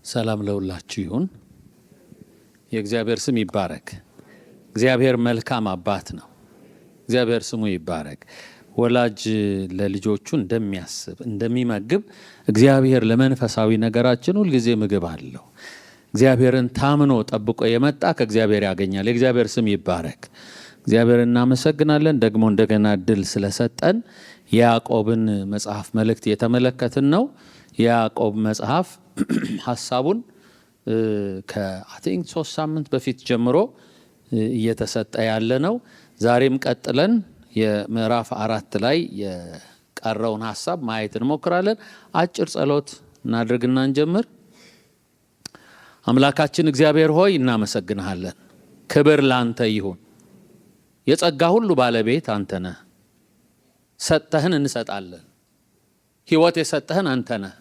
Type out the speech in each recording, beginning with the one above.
ሰላም ለሁላችሁ ይሁን። የእግዚአብሔር ስም ይባረክ። እግዚአብሔር መልካም አባት ነው። እግዚአብሔር ስሙ ይባረክ። ወላጅ ለልጆቹ እንደሚያስብ እንደሚመግብ እግዚአብሔር ለመንፈሳዊ ነገራችን ሁል ጊዜ ምግብ አለው። እግዚአብሔርን ታምኖ ጠብቆ የመጣ ከእግዚአብሔር ያገኛል። የእግዚአብሔር ስም ይባረክ። እግዚአብሔር እናመሰግናለን። ደግሞ እንደገና እድል ስለሰጠን የያዕቆብን መጽሐፍ መልእክት የተመለከትን ነው። የያዕቆብ መጽሐፍ ሐሳቡን ከአቲንክ 3 ሳምንት በፊት ጀምሮ እየተሰጠ ያለ ነው። ዛሬም ቀጥለን የምዕራፍ 4 ላይ የቀረውን ሐሳብ ማየት እንሞክራለን። አጭር ጸሎት እናድርግና እንጀምር። አምላካችን እግዚአብሔር ሆይ እናመሰግንሃለን። ክብር ላንተ ይሁን። የጸጋ ሁሉ ባለቤት አንተ ነህ። ሰጠህን እንሰጣለን። ሕይወት የሰጠህን አንተ ነህ።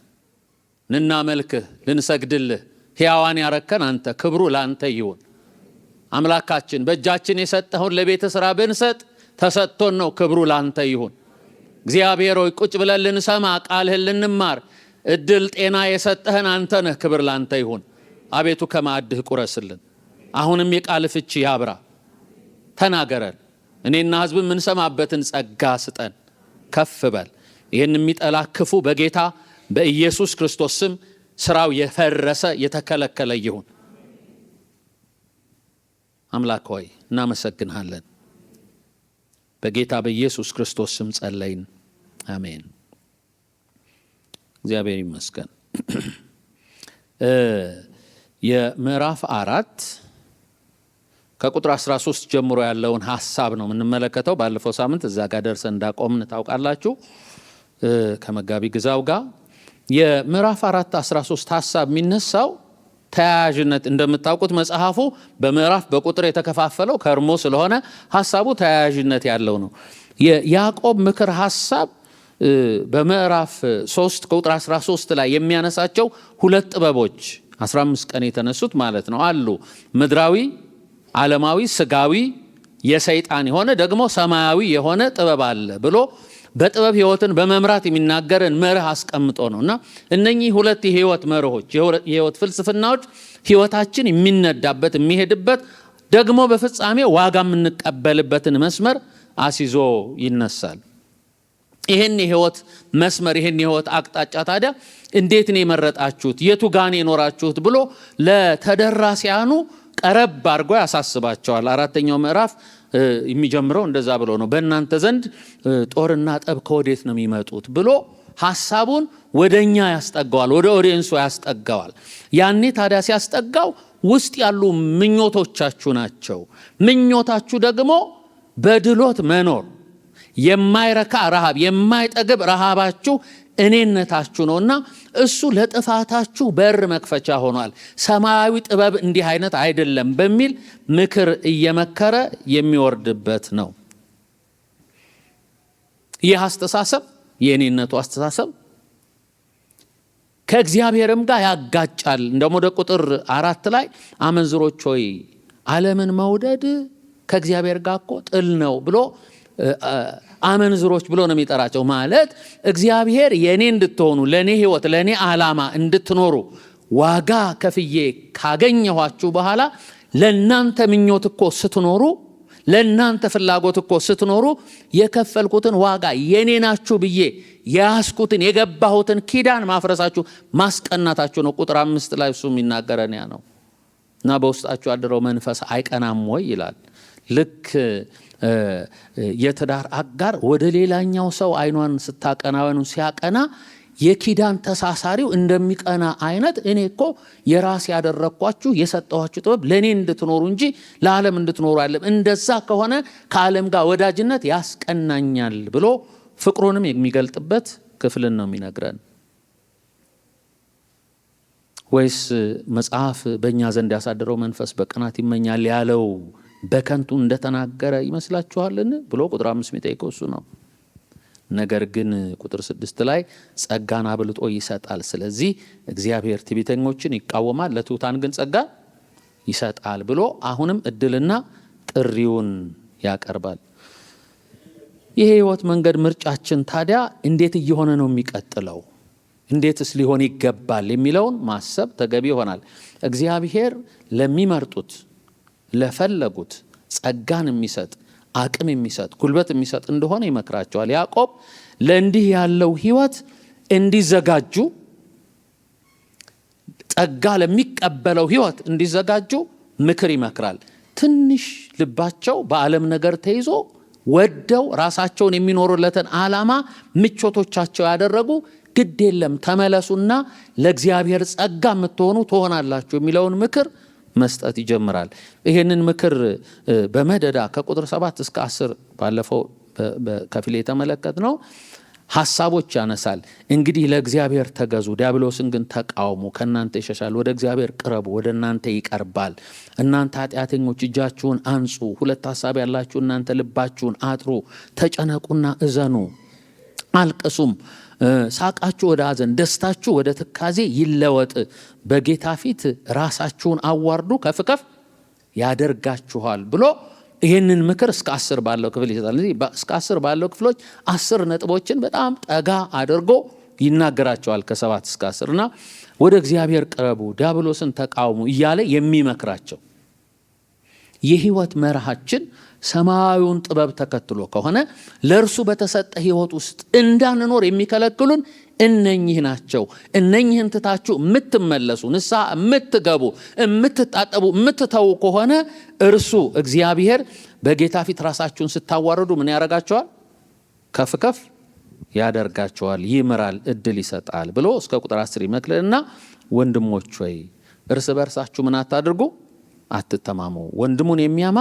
ልናመልክህ ልንሰግድልህ ሕያዋን ያረከን አንተ። ክብሩ ላንተ ይሁን። አምላካችን በእጃችን የሰጠኸውን ለቤተ ሥራ ብንሰጥ ተሰጥቶን ነው። ክብሩ ላንተ ይሁን። እግዚአብሔር ሆይ ቁጭ ብለን ልንሰማ ቃልህን ልንማር እድል ጤና የሰጠህን አንተ ነህ። ክብር ላንተ ይሁን። አቤቱ ከማዕድህ ቁረስልን። አሁንም የቃል ፍቺ ያብራ። ተናገረን። እኔና ሕዝብ የምንሰማበትን ጸጋ ስጠን። ከፍ በል። ይህን የሚጠላ ክፉ በጌታ በኢየሱስ ክርስቶስ ስም ስራው የፈረሰ የተከለከለ ይሁን። አምላክ ሆይ እናመሰግንሃለን። በጌታ በኢየሱስ ክርስቶስ ስም ጸለይን፣ አሜን። እግዚአብሔር ይመስገን። የምዕራፍ 4 ከቁጥር 13 ጀምሮ ያለውን ሐሳብ ነው የምንመለከተው። ባለፈው ሳምንት እዛ ጋር ደርሰን እንዳቆምን ታውቃላችሁ ከመጋቢ ግዛው ጋር። የምዕራፍ 4 13 ሐሳብ የሚነሳው ተያያዥነት፣ እንደምታውቁት መጽሐፉ በምዕራፍ በቁጥር የተከፋፈለው ከርሞ ስለሆነ ሐሳቡ ተያያዥነት ያለው ነው። የያዕቆብ ምክር ሐሳብ በምዕራፍ 3 ቁጥር 13 ላይ የሚያነሳቸው ሁለት ጥበቦች 15 ቀን የተነሱት ማለት ነው አሉ። ምድራዊ ዓለማዊ ስጋዊ የሰይጣን የሆነ ደግሞ ሰማያዊ የሆነ ጥበብ አለ ብሎ በጥበብ ሕይወትን በመምራት የሚናገርን መርህ አስቀምጦ ነው እና እነኚህ ሁለት የሕይወት መርሆች የሕይወት ፍልስፍናዎች ሕይወታችን የሚነዳበት የሚሄድበት ደግሞ በፍጻሜ ዋጋ የምንቀበልበትን መስመር አስይዞ ይነሳል። ይህን የሕይወት መስመር ይህን የሕይወት አቅጣጫ ታዲያ እንዴት ነው የመረጣችሁት? የቱ ጋር ነው የኖራችሁት ብሎ ለተደራሲያኑ ቀረብ አድርጎ ያሳስባቸዋል። 4ኛው ምዕራፍ የሚጀምረው እንደዛ ብሎ ነው። በእናንተ ዘንድ ጦርና ጠብ ከወዴት ነው የሚመጡት ብሎ ሐሳቡን ወደኛ ያስጠጋዋል፣ ወደ ኦዲየንሱ ያስጠጋዋል። ያኔ ታዲያ ሲያስጠጋው ውስጥ ያሉ ምኞቶቻችሁ ናቸው። ምኞታችሁ ደግሞ በድሎት መኖር፣ የማይረካ ረሃብ፣ የማይጠግብ ረሃባችሁ እኔነታችሁ ነውና እሱ ለጥፋታችሁ በር መክፈቻ ሆኗል። ሰማያዊ ጥበብ እንዲህ አይነት አይደለም በሚል ምክር እየመከረ የሚወርድበት ነው። ይህ አስተሳሰብ የእኔነቱ አስተሳሰብ ከእግዚአብሔርም ጋር ያጋጫል። እንደውም ወደ ቁጥር 4 ላይ አመንዝሮች ሆይ ዓለምን መውደድ ከእግዚአብሔር ጋር እኮ ጥል ነው ብሎ አመንዝሮች ብሎ ነው የሚጠራቸው። ማለት እግዚአብሔር የኔ እንድትሆኑ ለኔ ሕይወት ለኔ ዓላማ እንድትኖሩ ዋጋ ከፍዬ ካገኘኋችሁ በኋላ ለናንተ ምኞት እኮ ስትኖሩ፣ ለናንተ ፍላጎት እኮ ስትኖሩ የከፈልኩትን ዋጋ የኔ ናችሁ ብዬ ያስኩትን የገባሁትን ኪዳን ማፍረሳችሁ ማስቀናታችሁ ነው። ቁጥር 5 ላይ እሱ የሚናገረን ያ ነው እና በውስጣችሁ ያደረው መንፈስ አይቀናም ወይ ይላል። ልክ የትዳር አጋር ወደ ሌላኛው ሰው አይኗን ስታቀና ወይም ሲያቀና የኪዳን ተሳሳሪው እንደሚቀና አይነት እኔ እኮ የራስ ያደረኳችሁ የሰጠኋችሁ ጥበብ ለኔ እንድትኖሩ እንጂ ለዓለም እንድትኖሩ አይደለም። እንደዛ ከሆነ ከዓለም ጋር ወዳጅነት ያስቀናኛል ብሎ ፍቅሩንም የሚገልጥበት ክፍልን ነው የሚነግረን። ወይስ መጽሐፍ በእኛ ዘንድ ያሳደረው መንፈስ በቅናት ይመኛል ያለው በከንቱ እንደተናገረ ይመስላችኋልን ብሎ ቁጥር 5 የሚጠይቀው እሱ ነው። ነገር ግን ቁጥር 6 ላይ ጸጋን አብልጦ ይሰጣል። ስለዚህ እግዚአብሔር ትዕቢተኞችን ይቃወማል፣ ለትሑታን ግን ጸጋ ይሰጣል ብሎ አሁንም እድልና ጥሪውን ያቀርባል። ይሄ ሕይወት መንገድ ምርጫችን ታዲያ እንዴት እየሆነ ነው የሚቀጥለው? እንዴትስ ሊሆን ይገባል የሚለውን ማሰብ ተገቢ ይሆናል። እግዚአብሔር ለሚመርጡት ለፈለጉት ጸጋን የሚሰጥ አቅም የሚሰጥ ጉልበት የሚሰጥ እንደሆነ ይመክራቸዋል። ያዕቆብ ለእንዲህ ያለው ሕይወት እንዲዘጋጁ ጸጋ ለሚቀበለው ሕይወት እንዲዘጋጁ ምክር ይመክራል። ትንሽ ልባቸው በዓለም ነገር ተይዞ ወደው ራሳቸውን የሚኖሩለትን ዓላማ ምቾቶቻቸው ያደረጉ ግድ የለም ተመለሱና ለእግዚአብሔር ጸጋ የምትሆኑ ትሆናላችሁ የሚለውን ምክር መስጠት ይጀምራል። ይህንን ምክር በመደዳ ከቁጥር 7 እስከ 10 ባለፈው በከፊል የተመለከትነው ሐሳቦች ያነሳል። እንግዲህ ለእግዚአብሔር ተገዙ፣ ዲያብሎስን ግን ተቃውሙ፣ ከእናንተ ይሸሻል። ወደ እግዚአብሔር ቅረቡ፣ ወደ እናንተ ይቀርባል። እናንተ ኃጢአተኞች እጃችሁን አንጹ፣ ሁለት ሐሳብ ያላችሁ እናንተ ልባችሁን አጥሩ። ተጨነቁና እዘኑ፣ አልቅሱም። ሳቃችሁ ወደ ሐዘን፣ ደስታችሁ ወደ ትካዜ ይለወጥ። በጌታ ፊት ራሳችሁን አዋርዱ፣ ከፍ ከፍ ያደርጋችኋል ብሎ ይህንን ምክር እስከ 10 ባለው ክፍል ይሰጣል። እስከ 10 ባለው ክፍሎች 10 ነጥቦችን በጣም ጠጋ አድርጎ ይናገራቸዋል። ከ7 እስከ 10 እና ወደ እግዚአብሔር ቅረቡ፣ ዲያብሎስን ተቃውሙ እያለ የሚመክራቸው የህይወት መርሃችን ሰማያዊውን ጥበብ ተከትሎ ከሆነ ለእርሱ በተሰጠ ህይወት ውስጥ እንዳንኖር የሚከለክሉን እነኚህ ናቸው። እነኚህን ትታችሁ የምትመለሱ ንስሐ የምትገቡ የምትጣጠቡ የምትተዉ ከሆነ እርሱ እግዚአብሔር በጌታ ፊት ራሳችሁን ስታዋርዱ ምን ያደርጋቸዋል? ከፍ ከፍ ያደርጋቸዋል፣ ይምራል፣ እድል ይሰጣል ብሎ እስከ ቁጥር 10 ይመክልና ወንድሞች ሆይ እርስ በርሳችሁ ምን አታድርጉ? አትተማሙ። ወንድሙን የሚያማ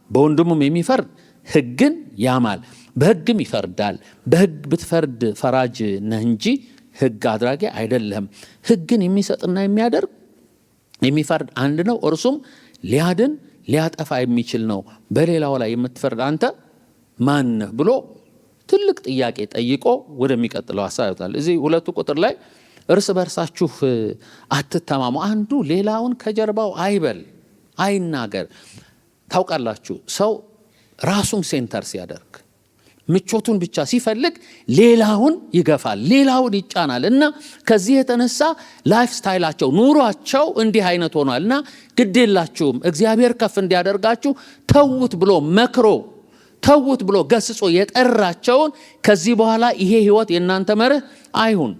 በወንድሙም የሚፈርድ ሕግን ያማል፣ በሕግም ይፈርዳል። በሕግ ብትፈርድ ፈራጅ ነህ እንጂ ሕግ አድራጊ አይደለም። ሕግን የሚሰጥና የሚያደርግ የሚፈርድ አንድ ነው፣ እርሱም ሊያድን ሊያጠፋ የሚችል ነው። በሌላው ላይ የምትፈርድ አንተ ማን ነህ ብሎ ትልቅ ጥያቄ ጠይቆ ወደሚቀጥለው ሐሳብ ይወጣል። እዚህ 2 ቁጥር ላይ እርስ በርሳችሁ አትተማሙ፣ አንዱ ሌላውን ከጀርባው አይበል አይናገር። ታውቃላችሁ ሰው ራሱን ሴንተር ሲያደርግ ምቾቱን ብቻ ሲፈልግ ሌላውን ይገፋል፣ ሌላውን ይጫናል እና ከዚህ የተነሳ ላይፍ ስታይላቸው ኑሯቸው እንዲህ አይነት ሆኗል እና ግዴላችሁም እግዚአብሔር ከፍ እንዲያደርጋችሁ ተውት ብሎ መክሮ ተውት ብሎ ገስጾ የጠራቸውን ከዚህ በኋላ ይሄ ህይወት የእናንተ መርህ አይሁን፣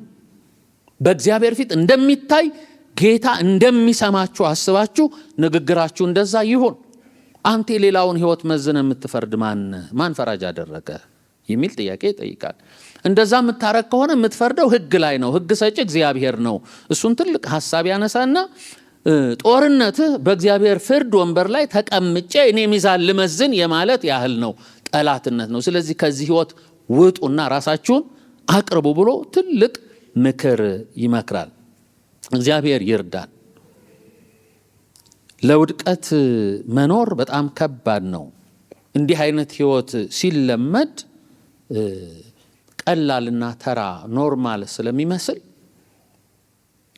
በእግዚአብሔር ፊት እንደሚታይ ጌታ እንደሚሰማችሁ አስባችሁ ንግግራችሁ እንደዛ ይሁን። አንተ የሌላውን ህይወት መዝነ የምትፈርድ ማን ፈራጅ አደረገ የሚል ጥያቄ ይጠይቃል። እንደዛ የምታረግ ከሆነ የምትፈርደው ህግ ላይ ነው፣ ህግ ሰጪ እግዚአብሔር ነው። እሱን ትልቅ ሐሳብ ያነሳና ጦርነትህ በእግዚአብሔር ፍርድ ወንበር ላይ ተቀምጬ እኔ ሚዛን ልመዝን የማለት ያህል ነው፣ ጠላትነት ነው። ስለዚህ ከዚህ ህይወት ውጡና ራሳችሁን አቅርቡ ብሎ ትልቅ ምክር ይመክራል። እግዚአብሔር ይርዳን። ለውድቀት መኖር በጣም ከባድ ነው። እንዲህ አይነት ህይወት ሲለመድ ቀላልና ተራ ኖርማል ስለሚመስል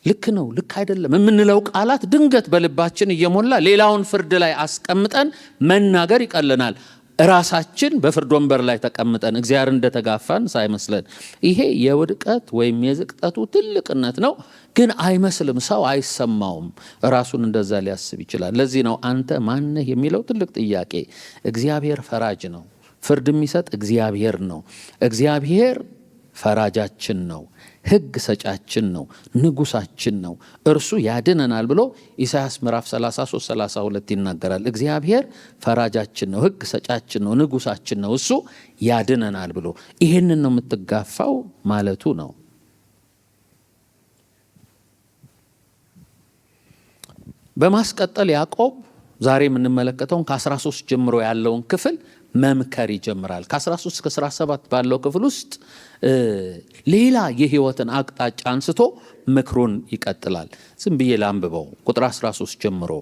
ልክ ነው ልክ አይደለም የምንለው ቃላት ድንገት በልባችን እየሞላ ሌላውን ፍርድ ላይ አስቀምጠን መናገር ይቀለናል። ራሳችን በፍርድ ወንበር ላይ ተቀምጠን እግዚአብሔር እንደተጋፋን ሳይመስለን። ይሄ የውድቀት ወይም የዝቅጠቱ ትልቅነት ነው። ግን አይመስልም፣ ሰው አይሰማውም፣ ራሱን እንደዛ ሊያስብ ይችላል። ለዚህ ነው አንተ ማነህ የሚለው ትልቅ ጥያቄ። እግዚአብሔር ፈራጅ ነው፣ ፍርድ የሚሰጥ እግዚአብሔር ነው። እግዚአብሔር ፈራጃችን ነው፣ ሕግ ሰጫችን ነው፣ ንጉሳችን ነው። እርሱ ያድነናል ብሎ ኢሳይያስ ምዕራፍ 33-32 ይናገራል። እግዚአብሔር ፈራጃችን ነው፣ ሕግ ሰጫችን ነው፣ ንጉሳችን ነው፣ እሱ ያድነናል ብሎ ይሄንን ነው የምትጋፋው ማለቱ ነው። በማስቀጠል ያዕቆብ ዛሬ የምንመለከተውን ከ13 ጀምሮ ያለውን ክፍል መምከር ይጀምራል። ከ13 እስከ 17 ባለው ክፍል ውስጥ ሌላ የህይወትን አቅጣጫ አንስቶ ምክሩን ይቀጥላል። ዝም ብዬ ላንብበው። ቁጥር 13 ጀምሮ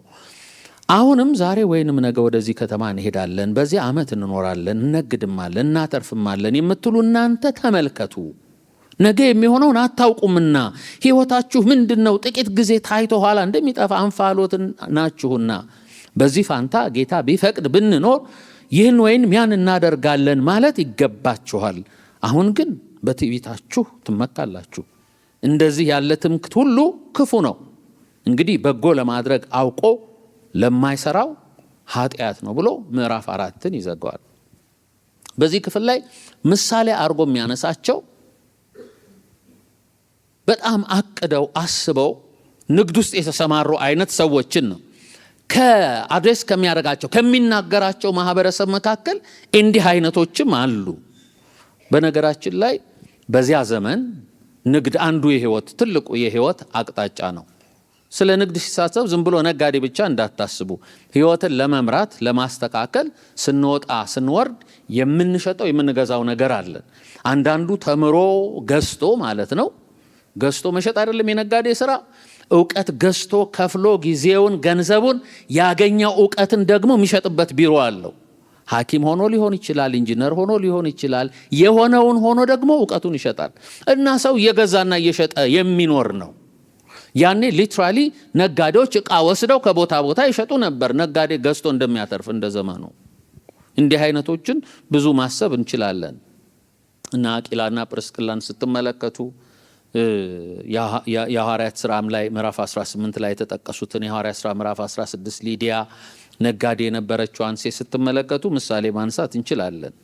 አሁንም ዛሬ ወይንም ነገ ወደዚህ ከተማ እንሄዳለን፣ በዚህ ዓመት እንኖራለን፣ እነግድማለን፣ እናተርፍማለን የምትሉ እናንተ ተመልከቱ፣ ነገ የሚሆነውን አታውቁምና ህይወታችሁ ምንድነው? ጥቂት ጊዜ ታይቶ ኋላ እንደሚጠፋ እንፋሎት ናችሁና። በዚህ ፋንታ ጌታ ቢፈቅድ ብንኖር ይህን ወይንም ያን እናደርጋለን ማለት ይገባችኋል። አሁን ግን በትዕቢታችሁ ትመካላችሁ፣ እንደዚህ ያለ ትምክህት ሁሉ ክፉ ነው። እንግዲህ በጎ ለማድረግ አውቆ ለማይሰራው ኃጢአት ነው ብሎ ምዕራፍ 4ን ይዘጋዋል። በዚህ ክፍል ላይ ምሳሌ አድርጎ የሚያነሳቸው በጣም አቅደው አስበው ንግድ ውስጥ የተሰማሩ አይነት ሰዎችን ነው። ከአድሬስ ከሚያደርጋቸው ከሚናገራቸው ማህበረሰብ መካከል እንዲህ አይነቶችም አሉ። በነገራችን ላይ በዚያ ዘመን ንግድ አንዱ የህይወት ትልቁ የህይወት አቅጣጫ ነው። ስለ ንግድ ሲሳሰብ ዝም ብሎ ነጋዴ ብቻ እንዳታስቡ። ህይወትን ለመምራት ለማስተካከል ስንወጣ ስንወርድ የምንሸጠው የምንገዛው ነገር አለን። አንዳንዱ ተምሮ ገዝቶ ማለት ነው። ገዝቶ መሸጥ አይደለም የነጋዴ ስራ። እውቀት ገዝቶ ከፍሎ ጊዜውን ገንዘቡን ያገኘው እውቀትን ደግሞ የሚሸጥበት ቢሮ አለው። ሐኪም ሆኖ ሊሆን ይችላል፣ ኢንጂነር ሆኖ ሊሆን ይችላል። የሆነውን ሆኖ ደግሞ እውቀቱን ይሸጣል እና ሰው እየገዛና እየሸጠ የሚኖር ነው። ያኔ ሊትራሊ ነጋዴዎች ዕቃ ወስደው ከቦታ ቦታ ይሸጡ ነበር፣ ነጋዴ ገዝቶ እንደሚያተርፍ እንደ ዘመኑ። እንዲህ አይነቶችን ብዙ ማሰብ እንችላለን እና አቂላና ጵርስቅላን ስትመለከቱ የሐዋርያት ሥራም ላይ ምዕራፍ 18 ላይ የተጠቀሱትን የሐዋርያት ሥራ ምዕራፍ 16 ሊዲያ ነጋዴ የነበረችዋን ሴት ስትመለከቱ ምሳሌ ማንሳት እንችላለን።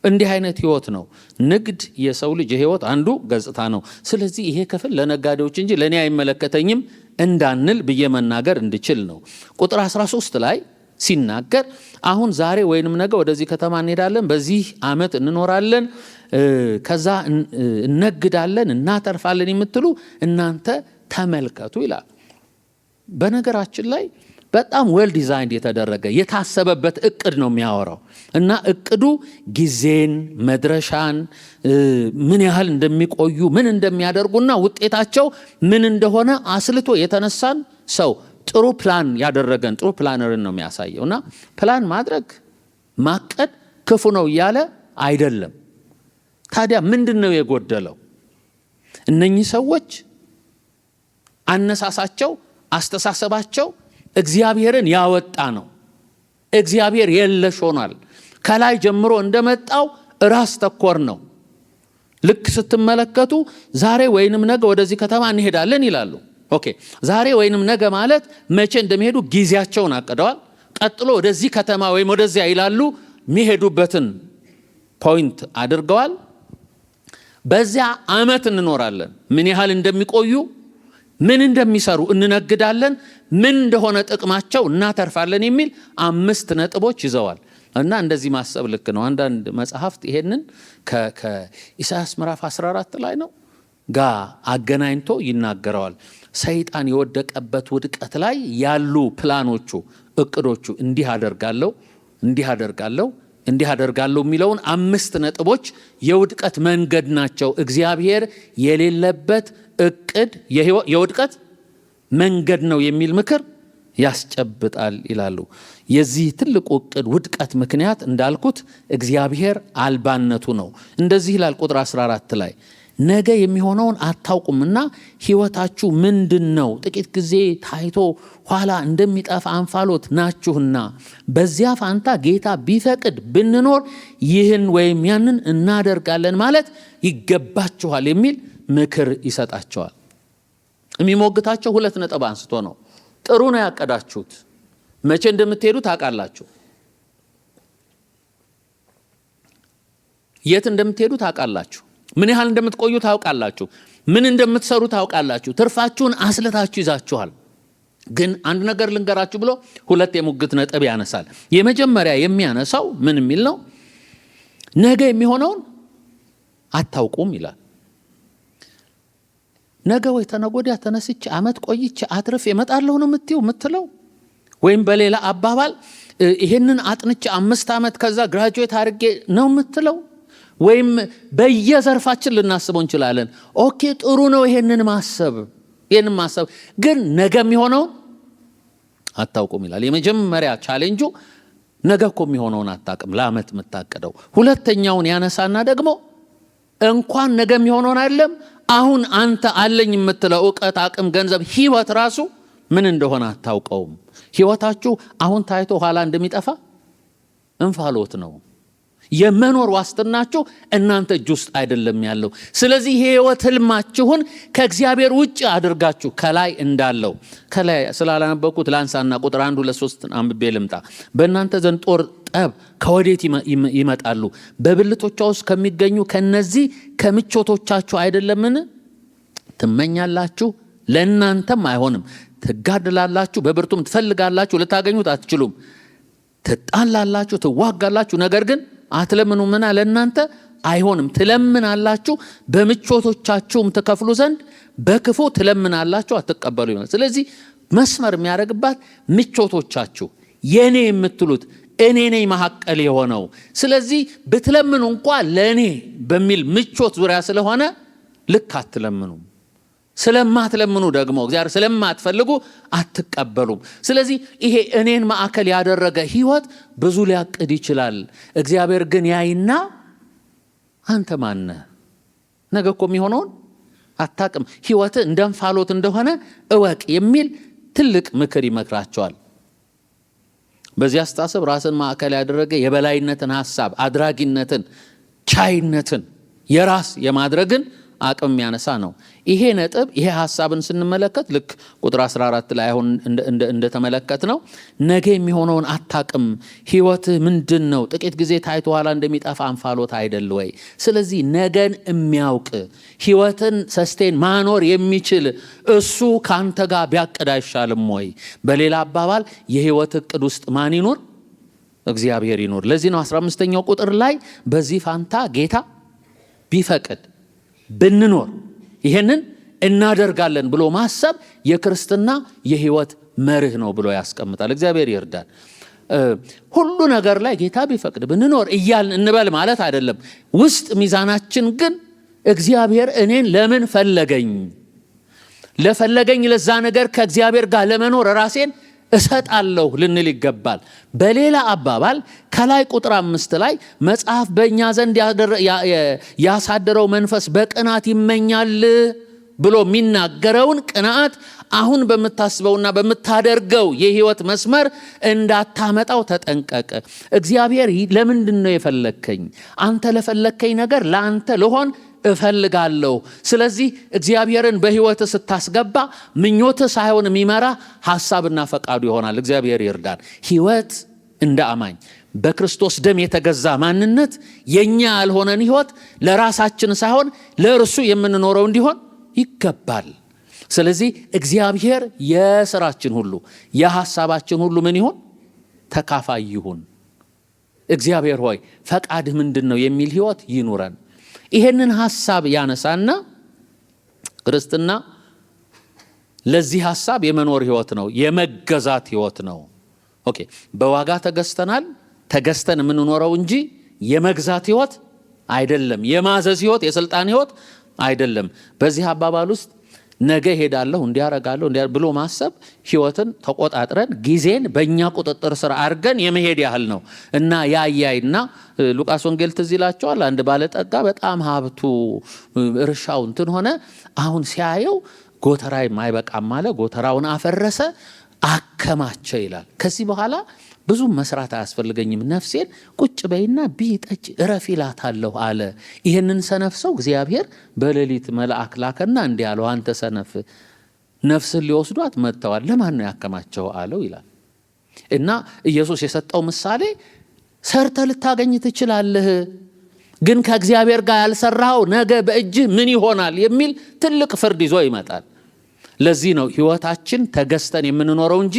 እንዲህ አይነት ህይወት ነው ንግድ። የሰው ልጅ ህይወት አንዱ ገጽታ ነው። ስለዚህ ይሄ ክፍል ለነጋዴዎች እንጂ ለእኔ አይመለከተኝም እንዳንል ብዬ መናገር እንድችል ነው። ቁጥር 13 ላይ ሲናገር አሁን ዛሬ ወይንም ነገ ወደዚህ ከተማ እንሄዳለን፣ በዚህ ዓመት እንኖራለን፣ ከዛ እነግዳለን፣ እናተርፋለን የምትሉ እናንተ ተመልከቱ ይላል። በነገራችን ላይ በጣም ዌል ዲዛይንድ የተደረገ የታሰበበት እቅድ ነው የሚያወራው እና እቅዱ ጊዜን፣ መድረሻን፣ ምን ያህል እንደሚቆዩ ምን እንደሚያደርጉና ውጤታቸው ምን እንደሆነ አስልቶ የተነሳን ሰው ጥሩ ፕላን ያደረገን ጥሩ ፕላነርን ነው የሚያሳየው። እና ፕላን ማድረግ ማቀድ ክፉ ነው እያለ አይደለም። ታዲያ ምንድን ነው የጎደለው? እነኚህ ሰዎች አነሳሳቸው፣ አስተሳሰባቸው እግዚአብሔርን ያወጣ ነው። እግዚአብሔር የለሽ ሆኗል። ከላይ ጀምሮ እንደመጣው ራስ ተኮር ነው። ልክ ስትመለከቱ ዛሬ ወይንም ነገ ወደዚህ ከተማ እንሄዳለን ይላሉ። ኦኬ፣ ዛሬ ወይንም ነገ ማለት መቼ እንደሚሄዱ ጊዜያቸውን አቅደዋል። ቀጥሎ ወደዚህ ከተማ ወይም ወደዚያ ይላሉ። የሚሄዱበትን ፖይንት አድርገዋል። በዚያ ዓመት እንኖራለን፣ ምን ያህል እንደሚቆዩ፣ ምን እንደሚሰሩ፣ እንነግዳለን፣ ምን እንደሆነ ጥቅማቸው እናተርፋለን የሚል 5 ነጥቦች ይዘዋል። እና እንደዚህ ማሰብ ልክ ነው። አንዳንድ መጽሐፍት ይሄንን ከኢሳያስ ምዕራፍ 14 ላይ ነው ጋር አገናኝቶ ይናገረዋል። ሰይጣን የወደቀበት ውድቀት ላይ ያሉ ፕላኖቹ፣ እቅዶቹ እንዲህ አደርጋለሁ የሚለውን 5 ነጥቦች የውድቀት መንገድ ናቸው። እግዚአብሔር የሌለበት እቅድ የውድቀት መንገድ ነው የሚል ምክር ያስጨብጣል ይላሉ። የዚህ ትልቁ እቅድ ውድቀት ምክንያት እንዳልኩት እግዚአብሔር አልባነቱ ነው። እንደዚህ ይላል ቁጥር 14 ላይ ነገ የሚሆነውን አታውቁምና ሕይወታችሁ ምንድን ነው? ጥቂት ጊዜ ታይቶ ኋላ እንደሚጠፋ እንፋሎት ናችሁና፣ በዚያ ፋንታ ጌታ ቢፈቅድ ብንኖር ይህን ወይም ያንን እናደርጋለን ማለት ይገባችኋል የሚል ምክር ይሰጣቸዋል። የሚሞግታቸው 2 ነጥብ አንስቶ ነው። ጥሩ ነው ያቀዳችሁት፣ መቼ እንደምትሄዱ ታውቃላችሁ፣ የት እንደምትሄዱ ታውቃላችሁ፣ ምን ያህል እንደምትቆዩ ታውቃላችሁ፣ ምን እንደምትሰሩ ታውቃላችሁ፣ ትርፋችሁን አስልታችሁ ይዛችኋል። ግን አንድ ነገር ልንገራችሁ ብሎ 2 የሙግት ነጥብ ያነሳል። የመጀመሪያ የሚያነሳው ምን የሚል ነው? ነገ የሚሆነውን አታውቁም ይላል። ነገ ወይ ተነጎዲያ ተነስቼ ዓመት ቆይቼ አትርፍ እመጣለሁ ነው የምትለው? ወይም በሌላ አባባል ይሄንን አጥንቼ 5 ዓመት ከዛ ግራጁዌት አድርጌ ነው የምትለው? ወይም በየዘርፋችን ልናስበው እንችላለን። ኦኬ ጥሩ ነው ይሄንን ማሰብ ግን ነገ የሚሆነውን አታውቁም ይላል። የመጀመሪያ ቻሌንጁ ነገ እኮ የሚሆነውን አታውቅም፣ ለዓመት የምታቀደው። ሁለተኛውን ያነሳና ደግሞ እንኳን ነገ የሚሆነውን አይደለም አሁን አንተ አለኝ የምትለው ዕውቀት፣ አቅም፣ ገንዘብ፣ ህይወት ራሱ ምን እንደሆነ አታውቀውም። ህይወታችሁ አሁን ታይቶ ኋላ እንደሚጠፋ እንፋሎት ነው። የመኖር ዋስትናችሁ እናንተ እጅ ውስጥ አይደለም ያለው። ስለዚህ የህይወት ህልማችሁን ከእግዚአብሔር ውጭ አድርጋችሁ ከላይ እንዳለው ከላይ ስላላነበኩት ላንሳና ቁጥር 1 2 3 አንብቤ ልምጣ። በእናንተ ዘንድ ጦር ጠብ ከወዴት ይመጣሉ? በብልቶቿ ውስጥ ከሚገኙ ከነዚህ ከምቾቶቻችሁ አይደለምን? ትመኛላችሁ፣ ለእናንተም አይሆንም። ትጋድላላችሁ፣ በብርቱም ትፈልጋላችሁ፣ ልታገኙት አትችሉም። ትጣላላችሁ፣ ትዋጋላችሁ፣ ነገር ግን አትለምኑምና ለእናንተ አይሆንም። ትለምናላችሁ፣ በምቾቶቻችሁም ትከፍሉ ዘንድ በክፉ ትለምናላችሁ፣ አትቀበሉ ይሆናል። ስለዚህ መስመር የሚያደርግባት ምቾቶቻችሁ የኔ የምትሉት እኔ ነኝ መሐቀል የሆነው። ስለዚህ ብትለምኑ እንኳ ለእኔ በሚል ምቾት ዙሪያ ስለሆነ ልክ አትለምኑም። ስለማትለምኑ ደግሞ እግዚአብሔር ስለማትፈልጉ አትቀበሉም። ስለዚህ ይሄ እኔን ማዕከል ያደረገ ህይወት ብዙ ሊያቅድ ይችላል። እግዚአብሔር ግን ያይና አንተ ማነህ? ነገ እኮ የሚሆነውን አታቅም፣ ህይወት እንደንፋሎት እንደሆነ እወቅ የሚል ትልቅ ምክር ይመክራቸዋል። በዚህ አስተሳሰብ ራስን ማዕከል ያደረገ የበላይነትን ሐሳብ፣ አድራጊነትን፣ ቻይነትን የራስ የማድረግን አቅም የሚያነሳ ነው። ይሄ ነጥብ ይሄ ሐሳብን ስንመለከት ልክ ቁጥር 14 ላይ አሁን እንደተመለከት ነው ነገ የሚሆነውን አታቅም፣ ህይወትህ ምንድን ነው? ጥቂት ጊዜ ታይቶ ኋላ እንደሚጠፋ እንፋሎት አይደል ወይ? ስለዚህ ነገን የሚያውቅ ህይወትን ሰስቴን ማኖር የሚችል እሱ ካንተ ጋር ቢያቅድ አይሻልም ወይ? በሌላ አባባል የህይወት እቅድ ውስጥ ማን ይኖር? እግዚአብሔር ይኖር። ለዚህ ነው 15ኛው ቁጥር ላይ በዚህ ፋንታ ጌታ ቢፈቅድ ብንኖር ይሄንን እናደርጋለን ብሎ ማሰብ የክርስትና የህይወት መርህ ነው ብሎ ያስቀምጣል። እግዚአብሔር ይርዳል። ሁሉ ነገር ላይ ጌታ ቢፈቅድ ብንኖር እያልን እንበል ማለት አይደለም። ውስጥ ሚዛናችን ግን እግዚአብሔር እኔን ለምን ፈለገኝ? ለፈለገኝ ለዛ ነገር ከእግዚአብሔር ጋር ለመኖር ራሴን እሰጣለሁ ልንል ይገባል። በሌላ አባባል ከላይ ቁጥር 5 ላይ መጽሐፍ በእኛ ዘንድ ያሳደረው መንፈስ በቅናት ይመኛል ብሎ የሚናገረውን ቅናት አሁን በምታስበውና በምታደርገው የህይወት መስመር እንዳታመጣው ተጠንቀቅ። እግዚአብሔር ለምንድን ነው የፈለከኝ? አንተ ለፈለከኝ ነገር ለአንተ ልሆን እፈልጋለሁ። ስለዚህ እግዚአብሔርን በህይወት ስታስገባ ምኞት ሳይሆን የሚመራ ሐሳብና ፈቃዱ ይሆናል። እግዚአብሔር ይርዳን። ህይወት እንደ አማኝ በክርስቶስ ደም የተገዛ ማንነት የኛ ያልሆነን ህይወት ለራሳችን ሳይሆን ለእርሱ የምንኖረው እንዲሆን ይገባል። ስለዚህ እግዚአብሔር የሥራችን ሁሉ የሐሳባችን ሁሉ ምን ይሁን? ተካፋይ ይሁን። እግዚአብሔር ሆይ ፈቃድህ ምንድን ነው የሚል ህይወት ይኑረን። ይሄንን ሐሳብ ያነሳና ክርስትና ለዚህ ሐሳብ የመኖር ህይወት ነው፣ የመገዛት ህይወት ነው። ኦኬ፣ በዋጋ ተገዝተናል። ተገዝተን የምንኖረው እንጂ የመግዛት ህይወት አይደለም። የማዘዝ ህይወት፣ የስልጣን ህይወት አይደለም። በዚህ አባባል ውስጥ ነገ ሄዳለሁ እንዲያረጋለሁ ብሎ ማሰብ ህይወትን ተቆጣጥረን ጊዜን በእኛ ቁጥጥር ስር አድርገን የመሄድ ያህል ነው እና ያያይና ሉቃስ ወንጌል ትዝ ይላቸዋል። አንድ ባለጠጋ በጣም ሀብቱ እርሻው እንትን ሆነ። አሁን ሲያየው ጎተራይ ማይበቃም አለ። ጎተራውን አፈረሰ፣ አከማቸ ይላል። ከዚህ በኋላ ብዙ መስራት አያስፈልገኝም፣ ነፍሴን ቁጭ በይና ቢጠጭ እረፍ ይላታለሁ አለ። ይህንን ሰነፍ ሰው እግዚአብሔር በሌሊት መልአክ ላከና እንዲህ አለው፣ አንተ ሰነፍ ነፍስን ሊወስዷት መጥተዋል፣ ለማን ነው ያከማቸው አለው ይላል። እና ኢየሱስ የሰጠው ምሳሌ ሰርተ ልታገኝ ትችላለህ፣ ግን ከእግዚአብሔር ጋር ያልሰራው ነገ በእጅህ ምን ይሆናል የሚል ትልቅ ፍርድ ይዞ ይመጣል። ለዚህ ነው ህይወታችን ተገዝተን የምንኖረው እንጂ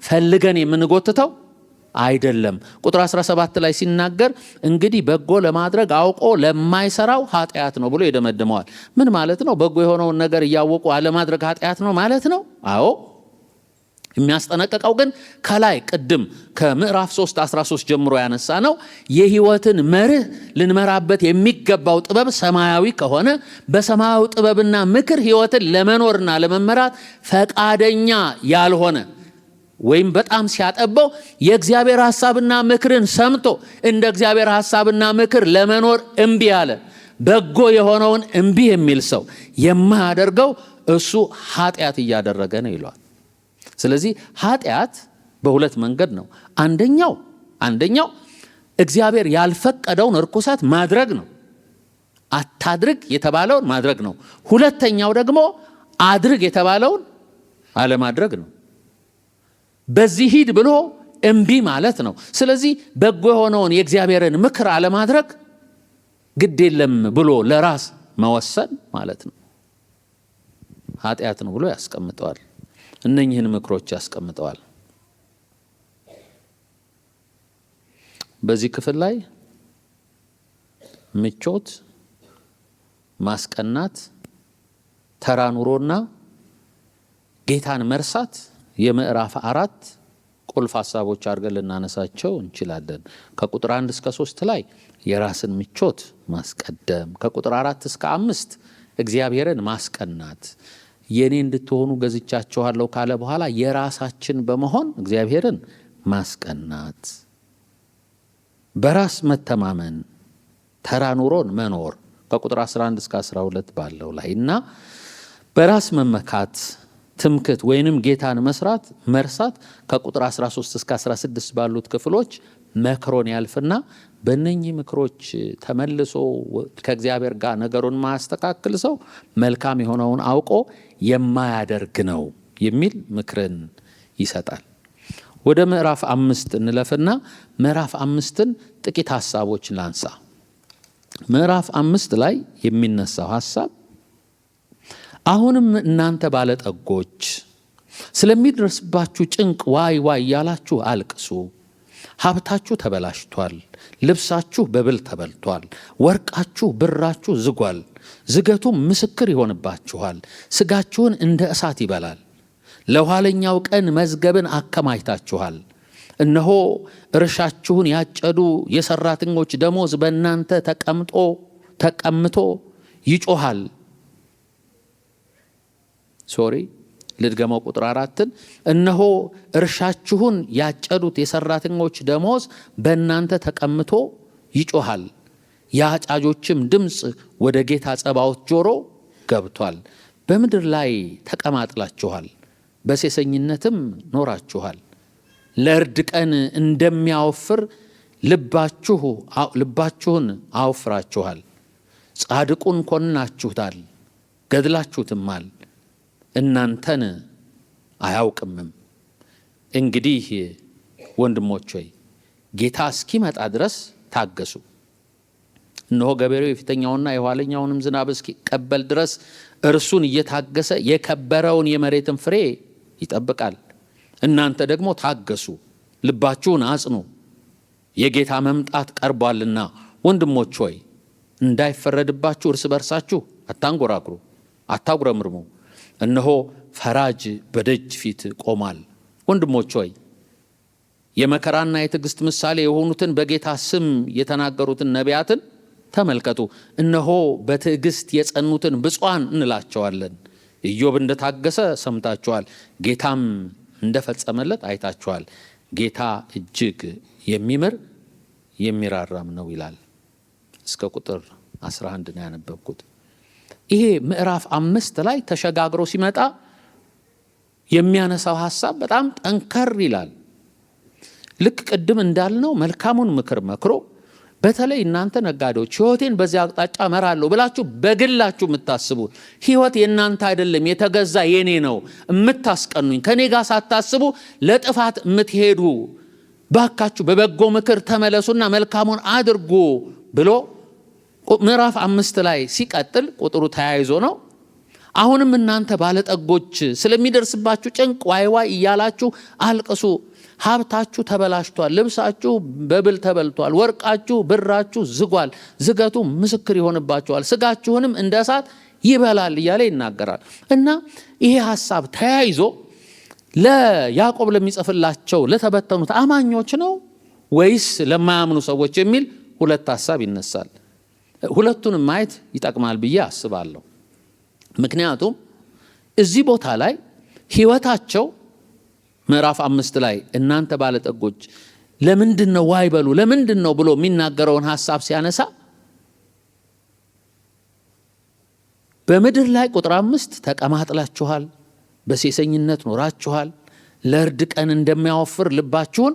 ፈልገን የምንጎትተው አይደለም። ቁጥር 17 ላይ ሲናገር እንግዲህ በጎ ለማድረግ አውቆ ለማይሰራው ኃጢአት ነው ብሎ ይደመድመዋል። ምን ማለት ነው? በጎ የሆነውን ነገር እያወቁ አለማድረግ ኃጢአት ነው ማለት ነው? አዎ። የሚያስጠነቅቀው ግን ከላይ ቅድም ከምዕራፍ 3:13 ጀምሮ ያነሳ ነው የህይወትን መርህ ልንመራበት የሚገባው ጥበብ ሰማያዊ ከሆነ በሰማያዊ ጥበብና ምክር ህይወትን ለመኖርና ለመመራት ፈቃደኛ ያልሆነ ወይም በጣም ሲያጠበው የእግዚአብሔር ሐሳብና ምክርን ሰምቶ እንደ እግዚአብሔር ሐሳብና ምክር ለመኖር እምቢ ያለ በጎ የሆነውን እምቢ የሚል ሰው የማያደርገው እሱ ኃጢአት እያደረገ ነው ይሏል። ስለዚህ ኃጢአት በሁለት መንገድ ነው። አንደኛው እግዚአብሔር ያልፈቀደውን ርኩሰት ማድረግ ነው። አታድርግ የተባለውን ማድረግ ነው። ሁለተኛው ደግሞ አድርግ የተባለውን አለማድረግ ነው። በዚህ ሂድ ብሎ እምቢ ማለት ነው። ስለዚህ በጎ የሆነውን የእግዚአብሔርን ምክር አለማድረግ ግድ የለም ብሎ ለራስ መወሰን ማለት ነው። ኃጢአት ነው ብሎ ያስቀምጠዋል። እነኚህን ምክሮች ያስቀምጠዋል። በዚህ ክፍል ላይ ምቾት፣ ማስቀናት፣ ተራ ኑሮና ጌታን መርሳት የምዕራፍ 4 ቁልፍ ሐሳቦች አድርገን ልናነሳቸው እንችላለን። ከቁጥር 1 እስከ 3 ላይ የራስን ምቾት ማስቀደም፣ ከቁጥር 4 እስከ 5 እግዚአብሔርን ማስቀናት፣ የኔ እንድትሆኑ ገዝቻችኋለሁ ካለ በኋላ የራሳችን በመሆን እግዚአብሔርን ማስቀናት፣ በራስ መተማመን፣ ተራ ኑሮን መኖር ከቁጥር 11 እስከ 12 ባለው ላይ እና በራስ መመካት፣ ትምክት ወይንም ጌታን መርሳት ከቁጥር 13 እስከ 16 ባሉት ክፍሎች መክሮን ያልፍና በእነኚህ ምክሮች ተመልሶ ከእግዚአብሔር ጋር ነገሩን ማያስተካክል ሰው መልካም የሆነውን አውቆ የማያደርግ ነው የሚል ምክርን ይሰጣል። ወደ ምዕራፍ 5 እንለፍና ምዕራፍ 5ን ጥቂት ሐሳቦች ላንሳ። ምዕራፍ 5 ላይ የሚነሳው ሐሳብ አሁንም እናንተ ባለጠጎች ስለሚደርስባችሁ ጭንቅ ዋይ ዋይ እያላችሁ አልቅሱ። ሀብታችሁ ተበላሽቷል፣ ልብሳችሁ በብል ተበልቷል፣ ወርቃችሁ ብራችሁ ዝጓል፣ ዝገቱም ምስክር ይሆንባችኋል፣ ስጋችሁን እንደ እሳት ይበላል። ለኋለኛው ቀን መዝገብን አከማችታችኋል። እነሆ እርሻችሁን ያጨዱ የሰራተኞች ደሞዝ በእናንተ ተቀምቶ ይጮሃል። ልድገመው ቁጥር 4ን እነሆ እርሻችሁን ያጨዱት የሰራተኞች ደሞዝ በእናንተ ተቀምቶ ይጮሃል፣ የአጫጆችም ድምፅ ወደ ጌታ ጸባዖት ጆሮ ገብቷል። በምድር ላይ ተቀማጥላችኋል፣ በሴሰኝነትም ኖራችኋል። ለእርድ ቀን እንደሚያወፍር ልባችሁን አወፍራችኋል። ጻድቁን ኮንናችሁታል፣ ገድላችሁትማል፣ እናንተን አያውቅምም። እንግዲህ ወንድሞች ሆይ ጌታ እስኪመጣ ድረስ ታገሱ። እነሆ ገበሬው የፊተኛውና የኋለኛውንም ዝናብ እስኪቀበል ድረስ እርሱን እየታገሰ የከበረውን የመሬትን ፍሬ ይጠብቃል። እናንተ ደግሞ ታገሱ፣ ልባችሁን አጽኑ፣ የጌታ መምጣት ቀርቧልና። ወንድሞች ሆይ እንዳይፈረድባችሁ እርስ በርሳችሁ አታንጎራጉሩ፣ አታጉረምርሙ። እነሆ ፈራጅ በደጅ ፊት ቆሟል። ወንድሞች ሆይ የመከራና የትዕግስት ምሳሌ የሆኑትን በጌታ ስም የተናገሩትን ነቢያትን ተመልከቱ። እነሆ በትዕግስት የጸኑትን ብፁዓን እንላቸዋለን። ኢዮብ እንደታገሰ ሰምታችኋል፣ ጌታም እንደፈጸመለት አይታችኋል። ጌታ እጅግ የሚምር የሚራራም ነው ይላል። እስከ ቁጥር 11 ነው ያነበብኩት። ይሄ ምዕራፍ 5 ላይ ተሸጋግሮ ሲመጣ የሚያነሳው ሐሳብ በጣም ጠንከር ይላል። ልክ ቅድም እንዳልነው መልካሙን ምክር መክሮ በተለይ እናንተ ነጋዴዎች ሕይወቴን በዚህ አቅጣጫ መራለሁ ብላችሁ በግላችሁ የምታስቡ ሕይወት የእናንተ አይደለም የተገዛ የኔ ነው የምታስቀኑኝ ከኔ ጋር ሳታስቡ ለጥፋት የምትሄዱ ባካችሁ በበጎ ምክር ተመለሱና መልካሙን አድርጉ ብሎ ምዕራፍ 5 ላይ ሲቀጥል ቁጥሩ ተያይዞ ነው። አሁንም እናንተ ባለጠጎች ስለሚደርስባችሁ ጭንቅ ዋይ ዋይ እያላችሁ አልቅሱ። ሀብታችሁ ተበላሽቷል፣ ልብሳችሁ በብል ተበልቷል፣ ወርቃችሁ ብራችሁ ዝጓል፣ ዝገቱ ምስክር ይሆንባችኋል፣ ስጋችሁንም እንደ እሳት ይበላል እያለ ይናገራል። እና ይሄ ሐሳብ ተያይዞ ለያዕቆብ ለሚጽፍላቸው ለተበተኑት አማኞች ነው ወይስ ለማያምኑ ሰዎች የሚል ሁለት ሐሳብ ይነሳል። ሁለቱንም ማየት ይጠቅማል ብዬ አስባለሁ። ምክንያቱም እዚህ ቦታ ላይ ሕይወታቸው ምዕራፍ 5 ላይ እናንተ ባለጠጎች ለምንድን ነው ዋይ በሉ ለምንድን ነው ብሎ የሚናገረውን ሐሳብ ሲያነሳ በምድር ላይ ቁጥር 5 ተቀማጥላችኋል፣ በሴሰኝነት ኖራችኋል፣ ለእርድ ቀን እንደሚያወፍር ልባችሁን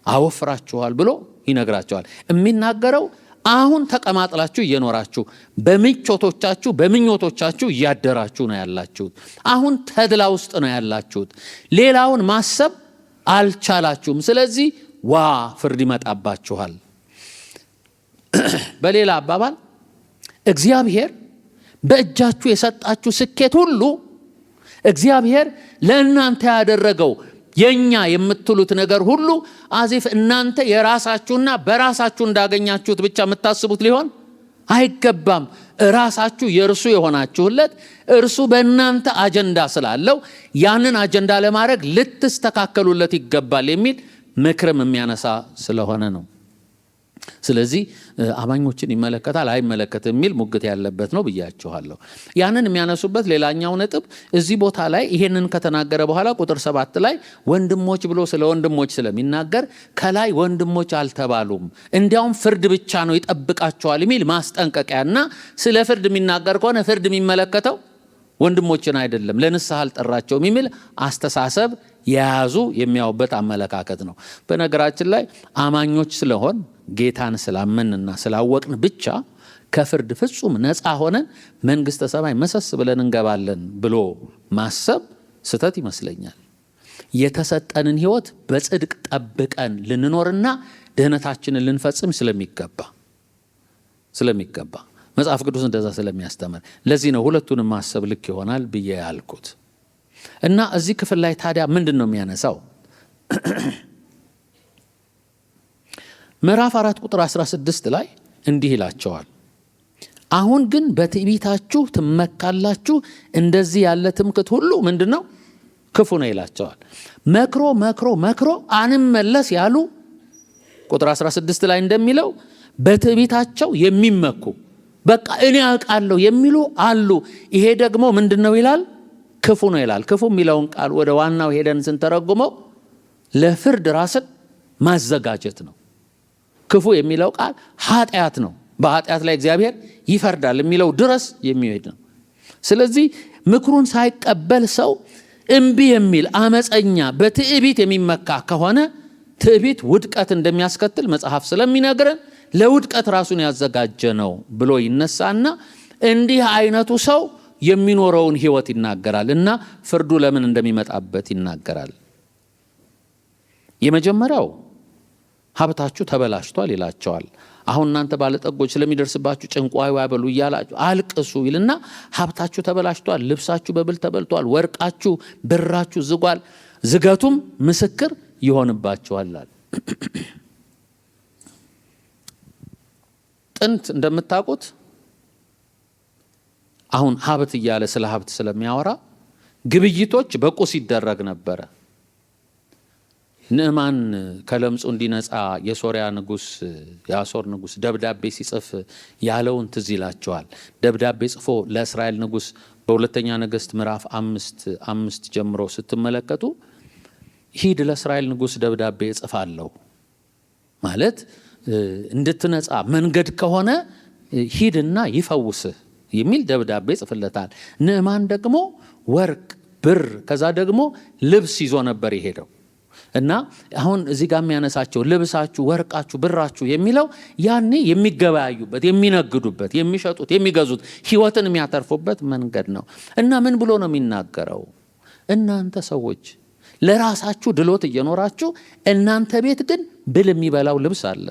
አወፍራችኋል ብሎ ይነግራቸዋል። የሚናገረው አሁን ተቀማጥላችሁ እየኖራችሁ በምቾቶቻችሁ በምኞቶቻችሁ እያደራችሁ ነው ያላችሁት። አሁን ተድላ ውስጥ ነው ያላችሁት። ሌላውን ማሰብ አልቻላችሁም። ስለዚህ ፍርድ ይመጣባችኋል። በሌላ አባባል እግዚአብሔር በእጃችሁ የሰጣችሁ ስኬት ሁሉ እግዚአብሔር ለእናንተ ያደረገው የኛ የምትሉት ነገር ሁሉ አዚፍ እናንተ የራሳችሁና በራሳችሁ እንዳገኛችሁት ብቻ የምታስቡት ሊሆን አይገባም። ራሳችሁ የእርሱ የሆናችሁለት እርሱ በእናንተ አጀንዳ ስላለው ያንን አጀንዳ ለማድረግ ልትስተካከሉለት ይገባል የሚል ምክርም የሚያነሳ ስለሆነ ነው። ስለዚህ አማኞችን ይመለከታል አይመለከትም የሚል ሙግት ያለበት ነው ብያችኋለሁ። ያንን የሚያነሱበት ሌላኛው ነጥብ እዚህ ቦታ ላይ ይሄንን ከተናገረ በኋላ ቁጥር 7 ላይ ወንድሞች ብሎ ስለ ወንድሞች ስለሚናገር ከላይ ወንድሞች አልተባሉም እንዲያውም ፍርድ ብቻ ነው ይጠብቃቸዋል የሚል ማስጠንቀቂያና ስለ ፍርድ የሚናገር ከሆነ ፍርድ የሚመለከተው ወንድሞችን አይደለም ለንስሐ አልጠራቸውም የሚል አስተሳሰብ የያዙ የሚያውበት አመለካከት ነው። በነገራችን ላይ አማኞች ስለሆን ጌታን ስላመንና ስላወቅን ብቻ ከፍርድ ፍጹም ነፃ ሆነን መንግስተ ሰማይ መሰስ ብለን እንገባለን ብሎ ማሰብ ስተት ይመስለኛል። የተሰጠንን ሕይወት በጽድቅ ጠብቀን ልንኖርና ድህነታችንን ልንፈጽም ስለሚገባ መጽሐፍ ቅዱስ እንደዛ ስለሚያስተምር ለዚህ ነው ሁለቱንም ማሰብ ልክ ይሆናል ብዬ ያልኩት። እና እዚህ ክፍል ላይ ታዲያ ምንድን ነው የሚያነሳው? ምዕራፍ 4 ቁጥር 16 ላይ እንዲህ ይላቸዋል። አሁን ግን በትዕቢታችሁ ትመካላችሁ፣ እንደዚህ ያለ ትምክህት ሁሉ ምንድን ነው? ክፉ ነው ይላቸዋል። መክሮ አንመለስ ያሉ ቁጥር 16 ላይ እንደሚለው በትዕቢታቸው የሚመኩ በቃ እኔ አውቃለሁ የሚሉ አሉ። ይሄ ደግሞ ምንድን ነው ይላል? ክፉ ነው ይላል። ክፉ የሚለውን ቃል ወደ ዋናው ሄደን ስንተረጉመው ለፍርድ ራስን ማዘጋጀት ነው። ክፉ የሚለው ቃል ኃጢአት ነው። በኃጢአት ላይ እግዚአብሔር ይፈርዳል የሚለው ድረስ የሚሄድ ነው። ስለዚህ ምክሩን ሳይቀበል ሰው እምቢ የሚል አመፀኛ በትዕቢት የሚመካ ከሆነ ትዕቢት ውድቀት እንደሚያስከትል መጽሐፍ ስለሚነግረን ለውድቀት ራሱን ያዘጋጀ ነው ብሎ ይነሳና እንዲህ አይነቱ ሰው የሚኖረውን ሕይወት ይናገራል እና ፍርዱ ለምን እንደሚመጣበት ይናገራል። የመጀመሪያው ሀብታችሁ ተበላሽቷል ይላቸዋል። አሁን እናንተ ባለጠጎች ስለሚደርስባችሁ ጭንቋይ ያበሉ እያላችሁ አልቅሱ ይልና ሀብታችሁ ተበላሽቷል፣ ልብሳችሁ በብል ተበልቷል፣ ወርቃችሁ ብራችሁ ዝጓል፣ ዝገቱም ምስክር ይሆንባችኋል። ጥንት እንደምታውቁት አሁን ሀብት እያለ ስለ ሀብት ስለሚያወራ ግብይቶች በቁስ ይደረግ ነበረ። ንዕማን ከለምጹ እንዲነጻ የሶሪያ ንጉስ የአሶር ንጉስ ደብዳቤ ሲጽፍ ያለውን ትዝ ይላቸዋል። ደብዳቤ ጽፎ ለእስራኤል ንጉስ በሁለተኛ ነገሥት ምዕራፍ 5 ጀምሮ ስትመለከቱ ሂድ ለእስራኤል ንጉስ ደብዳቤ እጽፋለሁ ማለት እንድትነጻ መንገድ ከሆነ ሂድና ይፈውስህ የሚል ደብዳቤ ጽፍለታል። ንዕማን ደግሞ ወርቅ ብር ከዛ ደግሞ ልብስ ይዞ ነበር የሄደው እና አሁን እዚህ ጋር የሚያነሳቸው ልብሳችሁ ወርቃችሁ ብራችሁ የሚለው ያኔ የሚገበያዩበት የሚነግዱበት የሚሸጡት የሚገዙት ሕይወትን የሚያተርፉበት መንገድ ነው። እና ምን ብሎ ነው የሚናገረው? እናንተ ሰዎች ለራሳችሁ ድሎት እየኖራችሁ እናንተ ቤት ግን ብል የሚበላው ልብስ አለ።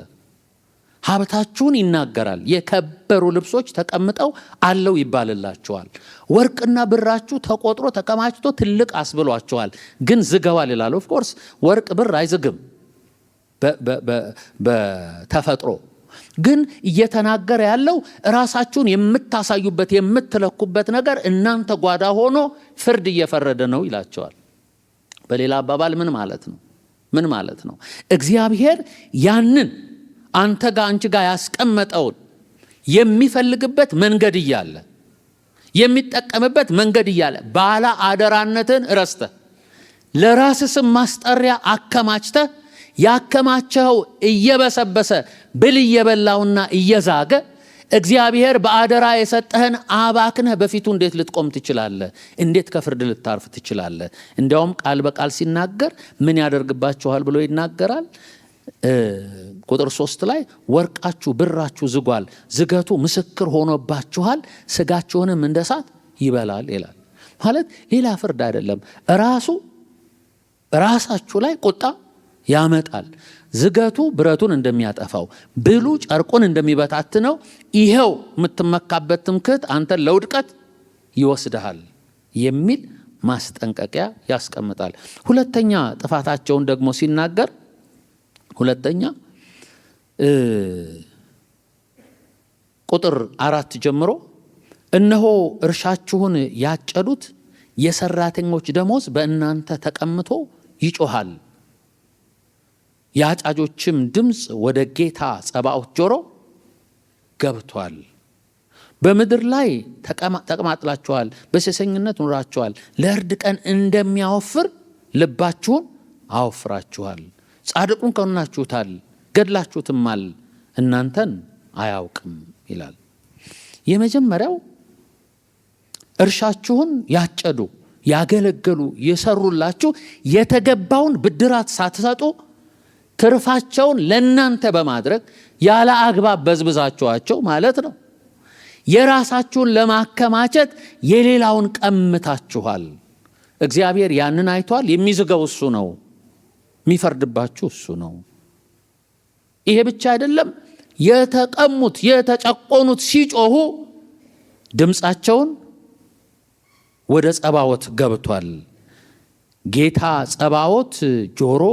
ሀብታችሁን ይናገራል። የከበሩ ልብሶች ተቀምጠው አለው ይባልላችኋል። ወርቅና ብራችሁ ተቆጥሮ ተከማችቶ ትልቅ አስብሏችኋል፣ ግን ዝገዋል ይላል። ኦፍ ኮርስ ወርቅ ብር አይዝግም በተፈጥሮ ግን እየተናገረ ያለው ራሳችሁን የምታሳዩበት የምትለኩበት ነገር እናንተ ጓዳ ሆኖ ፍርድ እየፈረደ ነው ይላቸዋል። በሌላ አባባል ምን ማለት ነው? እግዚአብሔር ያንን አንተ ጋር አንቺ ጋር ያስቀመጠውን የሚፈልግበት መንገድ እያለ የሚጠቀምበት መንገድ እያለ ባለ አደራነትን ረስተ ለራስ ስም ማስጠሪያ አከማችተ ያከማቸው እየበሰበሰ ብል እየበላውና እየዛገ እግዚአብሔር በአደራ የሰጠህን አባክነህ በፊቱ እንዴት ልትቆም ትችላለህ? እንዴት ከፍርድ ልታርፍ ትችላለህ? እንዲያውም ቃል በቃል ሲናገር ምን ያደርግባችኋል ብሎ ይናገራል። ቁጥር 3 ላይ ወርቃችሁ ብራችሁ ዝጓል፣ ዝገቱ ምስክር ሆኖባችኋል፣ ስጋችሁንም እንደ እሳት ይበላል ይላል። ማለት ሌላ ፍርድ አይደለም፣ ራሳችሁ ላይ ቁጣ ያመጣል። ዝገቱ ብረቱን እንደሚያጠፋው፣ ብሉ ጨርቁን እንደሚበታትነው፣ ይሄው የምትመካበት ትምክህት አንተን ለውድቀት ይወስድሃል የሚል ማስጠንቀቂያ ያስቀምጣል። ሁለተኛ ጥፋታቸውን ደግሞ ሲናገር ቁጥር 4 ጀምሮ እነሆ እርሻችሁን ያጨዱት የሰራተኞች ደሞዝ በእናንተ ተቀምቶ ይጮሃል፣ የአጫጆችም ድምፅ ወደ ጌታ ጸባኦት ጆሮ ገብቷል። በምድር ላይ ተቀማጥላችኋል፣ በሴሰኝነት ኑራችኋል፣ ለእርድ ቀን እንደሚያወፍር ልባችሁን አወፍራችኋል። ጻድቁን ከናችሁታል፣ ገድላችሁትማል፣ እናንተን አያውቅም ይላል። የመጀመሪያው እርሻችሁን ያጨዱ ያገለገሉ የሰሩላችሁ የተገባውን ብድራት ሳትሰጡ ትርፋቸውን ለእናንተ በማድረግ ያለ አግባብ በዝብዛችኋቸው ማለት ነው። የራሳችሁን ለማከማቸት የሌላውን ቀምታችኋል። እግዚአብሔር ያንን አይቷል። የሚዝገው እሱ ነው፣ የሚፈርድባችሁ እሱ ነው። ይሄ ብቻ አይደለም። የተቀሙት የተጨቆኑት ሲጮሁ ድምፃቸውን ወደ ጸባዖት ገብቷል። ጌታ ጸባዖት ጆሮ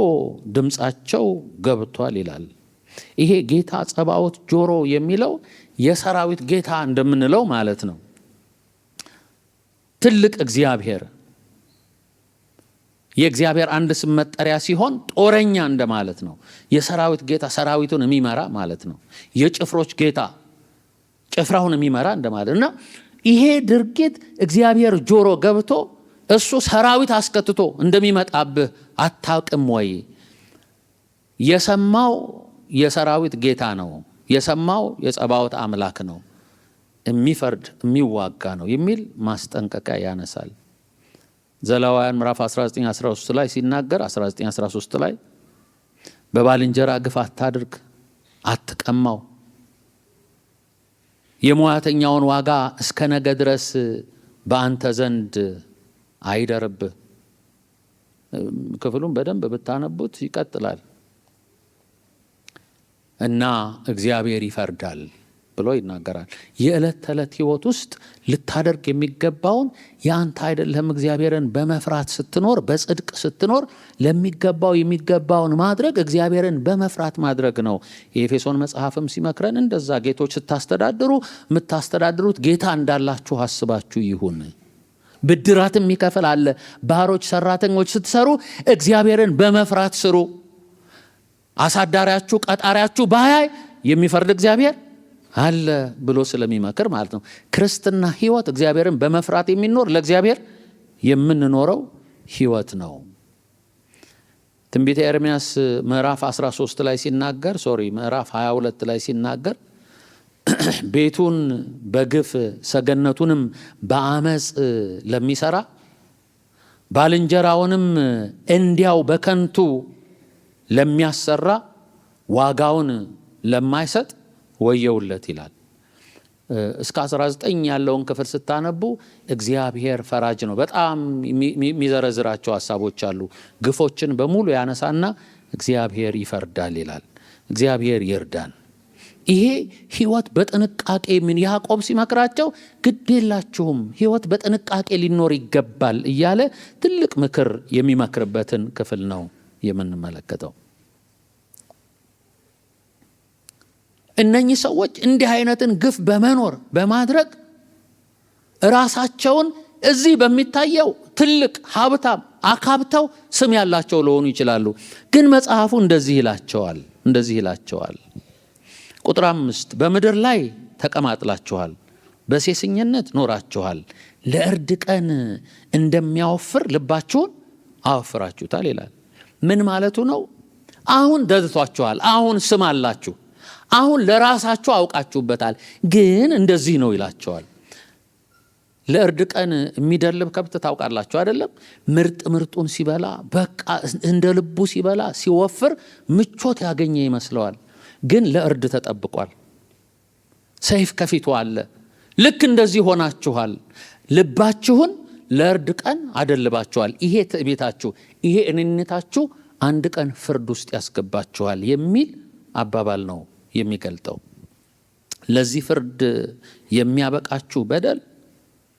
ድምፃቸው ገብቷል ይላል። ይሄ ጌታ ጸባዖት ጆሮ የሚለው የሰራዊት ጌታ እንደምንለው ማለት ነው። ትልቅ እግዚአብሔር የእግዚአብሔር አንድ ስም መጠሪያ ሲሆን ጦረኛ እንደማለት ነው። የሰራዊት ጌታ ሰራዊቱን የሚመራ ማለት ነው። የጭፍሮች ጌታ ጭፍራውን የሚመራ እንደማለት እና ይሄ ድርጊት እግዚአብሔር ጆሮ ገብቶ እሱ ሰራዊት አስከትቶ እንደሚመጣብህ አታውቅም ወይ? የሰማው የሰራዊት ጌታ ነው፣ የሰማው የጸባዖት አምላክ ነው፣ የሚፈርድ የሚዋጋ ነው የሚል ማስጠንቀቂያ ያነሳል። ዘሌዋውያን ምዕራፍ 19:13 ላይ ሲናገር 19:13 ላይ በባልንጀራ ግፍ አታድርግ፣ አትቀማው፣ የሙያተኛውን ዋጋ እስከ ነገ ድረስ በአንተ ዘንድ አይደርብህ። ክፍሉን በደንብ ብታነቡት ይቀጥላል እና እግዚአብሔር ይፈርዳል ብሎ ይናገራል። የዕለት ተዕለት ህይወት ውስጥ ልታደርግ የሚገባውን ያንተ አይደለም። እግዚአብሔርን በመፍራት ስትኖር፣ በጽድቅ ስትኖር ለሚገባው የሚገባውን ማድረግ እግዚአብሔርን በመፍራት ማድረግ ነው። የኤፌሶን መጽሐፍም ሲመክረን እንደዛ ጌቶች ስታስተዳድሩ የምታስተዳድሩት ጌታ እንዳላችሁ አስባችሁ ይሁን። ብድራትም የሚከፍል አለ። ባሮች ሰራተኞች ስትሰሩ እግዚአብሔርን በመፍራት ስሩ። አሳዳሪያችሁ ቀጣሪያችሁ ባያይ የሚፈርድ እግዚአብሔር አለ ብሎ ስለሚመክር ማለት ነው። ክርስትና ህይወት እግዚአብሔርን በመፍራት የሚኖር ለእግዚአብሔር የምንኖረው ህይወት ነው። ትንቢተ ኤርምያስ ምዕራፍ 13 ላይ ሲናገር ምዕራፍ 22 ላይ ሲናገር ቤቱን በግፍ ሰገነቱንም በአመፅ ለሚሰራ ባልንጀራውንም እንዲያው በከንቱ ለሚያሰራ ዋጋውን ለማይሰጥ ወየውለት ይላል። እስከ 19 ያለውን ክፍል ስታነቡ እግዚአብሔር ፈራጅ ነው። በጣም የሚዘረዝራቸው ሀሳቦች አሉ። ግፎችን በሙሉ ያነሳና እግዚአብሔር ይፈርዳል ይላል። እግዚአብሔር ይርዳን። ይሄ ህይወት በጥንቃቄ ያዕቆብ ሲመክራቸው ግድ የላችሁም ህይወት በጥንቃቄ ሊኖር ይገባል እያለ ትልቅ ምክር የሚመክርበትን ክፍል ነው የምንመለከተው። እነኚህ ሰዎች እንዲህ አይነትን ግፍ በመኖር በማድረግ ራሳቸውን እዚህ በሚታየው ትልቅ ሀብታም አካብተው ስም ያላቸው ሊሆኑ ይችላሉ። ግን መጽሐፉ እንደዚህ ይላቸዋል። ቁጥር 5 በምድር ላይ ተቀማጥላችኋል፣ በሴሰኝነት ኖራችኋል፣ ለእርድ ቀን እንደሚያወፍር ልባችሁን አወፍራችሁታል ይላል። ምን ማለቱ ነው? አሁን ደዝቷችኋል፣ አሁን ስም አላችሁ፣ አሁን ለራሳችሁ አውቃችሁበታል። ግን እንደዚህ ነው ይላቸዋል። ለእርድ ቀን የሚደልብ ከብት ታውቃላችሁ አይደለም? ምርጥ ምርጡን ሲበላ በቃ እንደ ልቡ ሲበላ ሲወፍር ምቾት ያገኘ ይመስለዋል። ግን ለእርድ ተጠብቋል። ሰይፍ ከፊቱ አለ። ልክ እንደዚህ ሆናችኋል። ልባችሁን ለእርድ ቀን አደልባችኋል። ይሄ ትዕቢታችሁ፣ ይሄ እኔነታችሁ አንድ ቀን ፍርድ ውስጥ ያስገባችኋል የሚል አባባል ነው የሚገልጠው። ለዚህ ፍርድ የሚያበቃችሁ በደል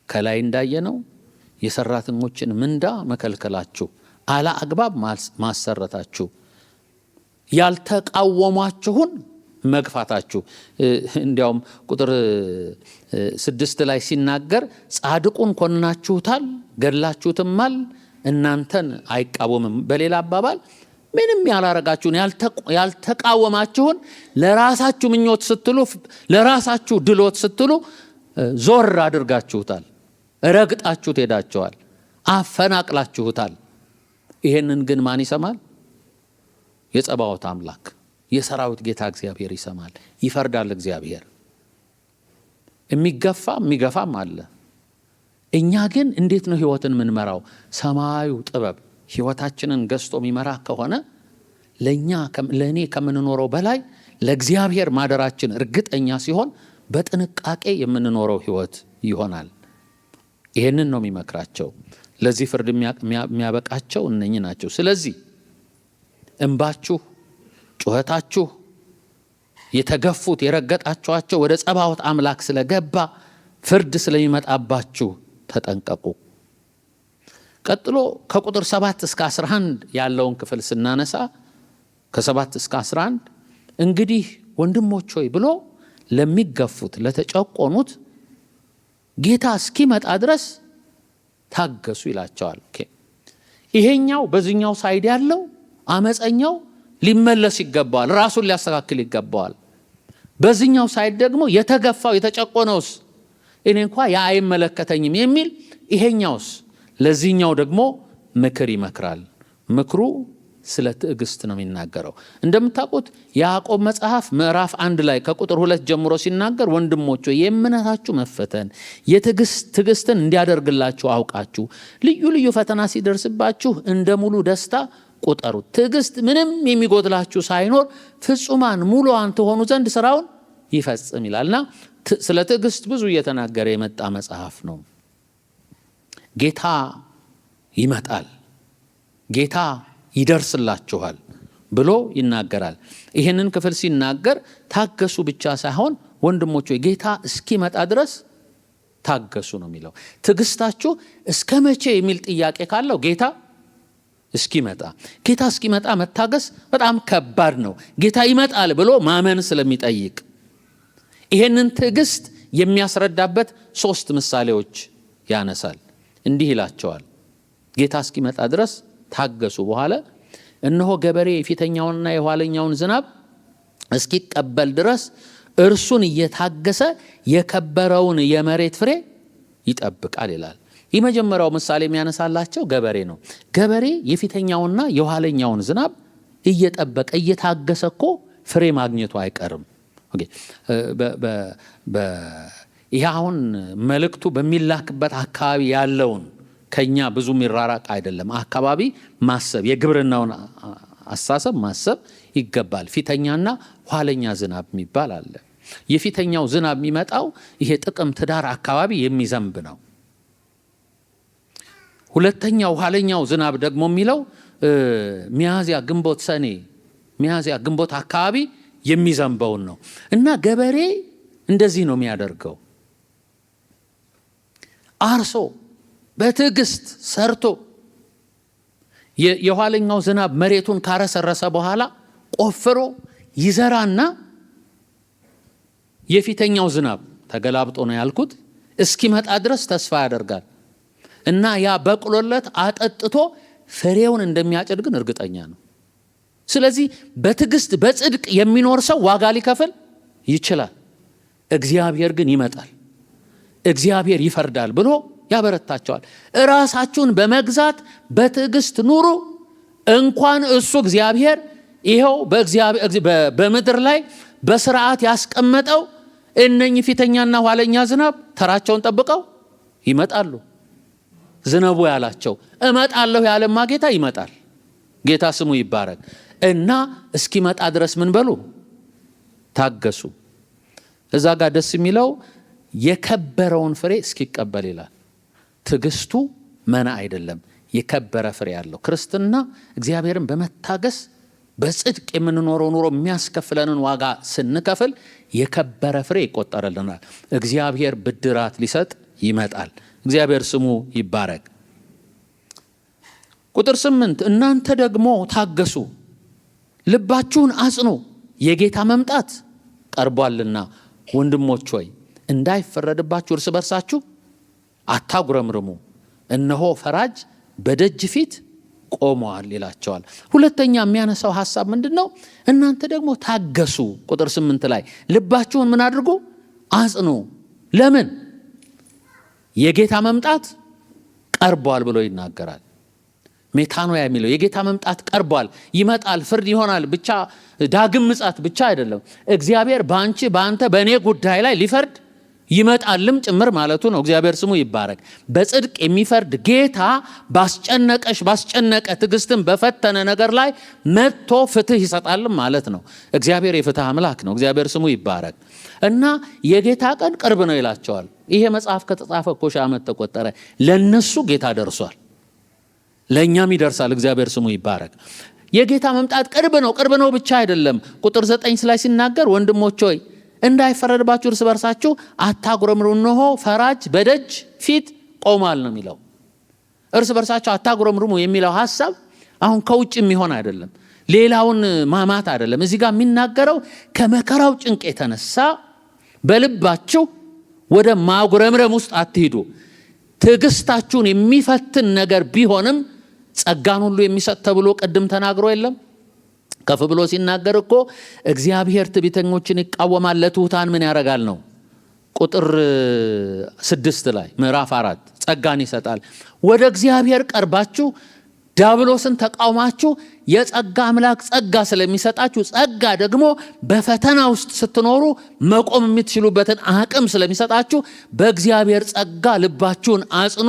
ከላይ እንዳየነው የሰራተኞችን ምንዳ መከልከላችሁ፣ አላ አግባብ ማሰረታችሁ፣ ያልተቃወሟችሁን መግፋታችሁ። እንዲያውም ቁጥር 6 ላይ ሲናገር ጻድቁን ኮንናችሁታል ገድላችሁትማል፣ እናንተን አይቃወምም። በሌላ አባባል ምንም ያላረጋችሁን ያልተቃወማችሁን ለራሳችሁ ምኞት ስትሉ፣ ለራሳችሁ ድሎት ስትሉ ዞር አድርጋችሁታል፣ ረግጣችሁት ሄዳችኋል፣ አፈናቅላችሁታል። ይሄንን ግን ማን ይሰማል? የጸባዖት አምላክ የሰራዊት ጌታ እግዚአብሔር ይሰማል፣ ይፈርዳል። እግዚአብሔር የሚገፋም አለ። እኛ ግን እንዴት ነው ህይወትን የምንመራው? ሰማዩ ጥበብ ህይወታችንን ገዝቶ የሚመራ ከሆነ ለእኔ ከምንኖረው በላይ ለእግዚአብሔር ማደራችን እርግጠኛ ሲሆን በጥንቃቄ የምንኖረው ህይወት ይሆናል። ይህንን ነው የሚመክራቸው። ለዚህ ፍርድ የሚያበቃቸው እነኚህ ናቸው። ስለዚህ እንባችሁ፣ ጩኸታችሁ፣ የተገፉት የረገጣችኋቸው ወደ ጸባዖት አምላክ ስለገባ ፍርድ ስለሚመጣባችሁ ተጠንቀቁ። ቀጥሎ ከቁጥር 7 እስከ 11 ያለውን ክፍል ስናነሳ ከ7 እስከ 11 እንግዲህ ወንድሞች ሆይ ብሎ ለሚገፉት ለተጨቆኑት ጌታ እስኪመጣ ድረስ ታገሱ ይላቸዋል። ይሄኛው በዚህኛው ሳይድ ያለው አመፀኛው ሊመለስ ይገባዋል፣ ራሱን ሊያስተካክል ይገባዋል። በዚህኛው ሳይድ ደግሞ የተገፋው የተጨቆነውስ እኔ እንኳ ያ አይመለከተኝም የሚል ይሄኛውስ ለዚህኛው ደግሞ ምክር ይመክራል። ምክሩ ስለ ትዕግስት ነው የሚናገረው። እንደምታውቁት ያዕቆብ መጽሐፍ ምዕራፍ 1 ላይ ከቁጥር 2 ጀምሮ ሲናገር ወንድሞች ሆይ የእምነታችሁ መፈተን ትዕግስትን እንዲያደርግላችሁ አውቃችሁ ልዩ ልዩ ፈተና ሲደርስባችሁ እንደ ሙሉ ደስታ ቁጠሩት። ትዕግስት ምንም የሚጎድላችሁ ሳይኖር ፍጹማን ሙሉዋን ትሆኑ ዘንድ ስራውን ይፈጽም ይላልና ስለ ትዕግስት ብዙ እየተናገረ የመጣ መጽሐፍ ነው። ጌታ ይመጣል፣ ጌታ ይደርስላችኋል ብሎ ይናገራል። ይህንን ክፍል ሲናገር ታገሱ ብቻ ሳይሆን ወንድሞች ሆይ ጌታ እስኪመጣ ድረስ ታገሱ ነው የሚለው። ትዕግስታችሁ እስከ መቼ የሚል ጥያቄ ካለው ጌታ እስኪመጣ መታገስ በጣም ከባድ ነው። ጌታ ይመጣል ብሎ ማመን ስለሚጠይቅ ይህንን ትዕግስት የሚያስረዳበት 3 ምሳሌዎች ያነሳል። እንዲህ ይላቸዋል። ጌታ እስኪመጣ ድረስ ታገሱ። በኋላ እነሆ ገበሬ የፊተኛውንና የኋለኛውን ዝናብ እስኪቀበል ድረስ እርሱን እየታገሰ የከበረውን የመሬት ፍሬ ይጠብቃል ይላል። የመጀመሪያው ምሳሌ የሚያነሳላቸው ገበሬ ነው። ገበሬ የፊተኛውና የኋለኛውን ዝናብ እየጠበቀ እየታገሰ እኮ ፍሬ ማግኘቱ አይቀርም። ይህ አሁን መልእክቱ በሚላክበት አካባቢ ያለውን ከኛ ብዙ የሚራራቅ አይደለም። አካባቢ ማሰብ የግብርናውን አስተሳሰብ ማሰብ ይገባል። ፊተኛና ኋለኛ ዝናብ የሚባል አለ። የፊተኛው ዝናብ የሚመጣው ይሄ ጥቅምት ህዳር አካባቢ የሚዘንብ ነው። ሁለተኛው ኋለኛው ዝናብ ደግሞ የሚለው ሚያዝያ፣ ግንቦት፣ ሰኔ፣ ሚያዝያ፣ ግንቦት አካባቢ የሚዘንበውን ነው። እና ገበሬ እንደዚህ ነው የሚያደርገው። አርሶ በትዕግስት ሰርቶ የኋለኛው ዝናብ መሬቱን ካረሰረሰ በኋላ ቆፍሮ ይዘራና የፊተኛው ዝናብ ተገላብጦ ነው ያልኩት እስኪመጣ ድረስ ተስፋ ያደርጋል። እና ያ በቅሎለት አጠጥቶ ፍሬውን እንደሚያጭድ ግን እርግጠኛ ነው። ስለዚህ በትዕግስት በጽድቅ የሚኖር ሰው ዋጋ ሊከፍል ይችላል። እግዚአብሔር ግን ይመጣል፣ እግዚአብሔር ይፈርዳል ብሎ ያበረታቸዋል። ራሳችሁን በመግዛት በትዕግስት ኑሩ። እንኳን እሱ እግዚአብሔር ይሄው በምድር ላይ በስርዓት ያስቀመጠው እነኚህ ፊተኛና ኋለኛ ዝናብ ተራቸውን ጠብቀው ይመጣሉ። ዝነቡ ያላቸው እመጣለሁ ያለማ ጌታ ይመጣል። ጌታ ስሙ ይባረክ። እና እስኪመጣ ድረስ ምን በሉ? ታገሱ። እዛ ጋር ደስ የሚለው የከበረውን ፍሬ እስኪቀበል ይላል። ትዕግስቱ መና አይደለም፣ የከበረ ፍሬ ያለው ክርስትና እግዚአብሔርን በመታገስ በጽድቅ የምንኖረው ኑሮ የሚያስከፍለንን ዋጋ ስንከፍል የከበረ ፍሬ ይቆጠርልናል። እግዚአብሔር ብድራት ሊሰጥ ይመጣል። እግዚአብሔር ስሙ ይባረክ። ቁጥር 8 እናንተ ደግሞ ታገሱ፣ ልባችሁን አጽኑ፣ የጌታ መምጣት ቀርቧልና። ወንድሞች ሆይ እንዳይፈረድባችሁ እርስ በርሳችሁ አታጉረምርሙ፣ እነሆ ፈራጅ በደጅ ፊት ቆመዋል ይላቸዋል። ሁለተኛ የሚያነሳው ሐሳብ ምንድነው? እናንተ ደግሞ ታገሱ። ቁጥር 8 ላይ ልባችሁን ምን አድርጉ? አጽኑ። ለምን? የጌታ መምጣት ቀርቧል ብሎ ይናገራል። ሜታኖያ የሚለው የጌታ መምጣት ቀርቧል፣ ይመጣል፣ ፍርድ ይሆናል። ብቻ ዳግም ምጽአት ብቻ አይደለም። እግዚአብሔር በአንቺ በአንተ በእኔ ጉዳይ ላይ ሊፈርድ ይመጣልም ጭምር ማለቱ ነው። እግዚአብሔር ስሙ ይባረክ። በጽድቅ የሚፈርድ ጌታ ባስጨነቀ ትዕግስትን በፈተነ ነገር ላይ መጥቶ ፍትህ ይሰጣልም ማለት ነው። እግዚአብሔር የፍትህ አምላክ ነው። እግዚአብሔር ስሙ ይባረክ። እና የጌታ ቀን ቅርብ ነው ይላቸዋል። ይሄ መጽሐፍ ከተጻፈ እኮ ሺህ ዓመት ተቆጠረ። ለነሱ ጌታ ደርሷል፣ ለእኛም ይደርሳል። እግዚአብሔር ስሙ ይባረክ። የጌታ መምጣት ቅርብ ነው ብቻ አይደለም። ቁጥር 9 ላይ ሲናገር ወንድሞች ሆይ እንዳይፈረድባችሁ እርስ በርሳችሁ አታጉረምሩ፣ እነሆ ፈራጅ በደጅ ፊት ቆሟል ነው የሚለው። እርስ በርሳችሁ አታጉረምሩ የሚለው ሐሳብ አሁን ከውጭ የሚሆን አይደለም፣ ሌላውን ማማት አይደለም። እዚህ ጋር የሚናገረው ከመከራው ጭንቅ የተነሳ በልባችሁ ወደ ማጉረምረም ውስጥ አትሂዱ። ትዕግስታችሁን የሚፈትን ነገር ቢሆንም ጸጋን ሁሉ የሚሰጥ ተብሎ ቅድም ተናግሮ የለም? ከፍ ብሎ ሲናገር እኮ እግዚአብሔር ትዕቢተኞችን ይቃወማል፣ ለትሑታን ምን ያደርጋል ነው። ቁጥር 6 ላይ ምዕራፍ 4 ጸጋን ይሰጣል። ወደ እግዚአብሔር ቀርባችሁ ዲያብሎስን ተቃውማችሁ የጸጋ አምላክ ጸጋ ስለሚሰጣችሁ፣ ጸጋ ደግሞ በፈተና ውስጥ ስትኖሩ መቆም የምትችሉበትን አቅም ስለሚሰጣችሁ በእግዚአብሔር ጸጋ ልባችሁን አጽኑ፣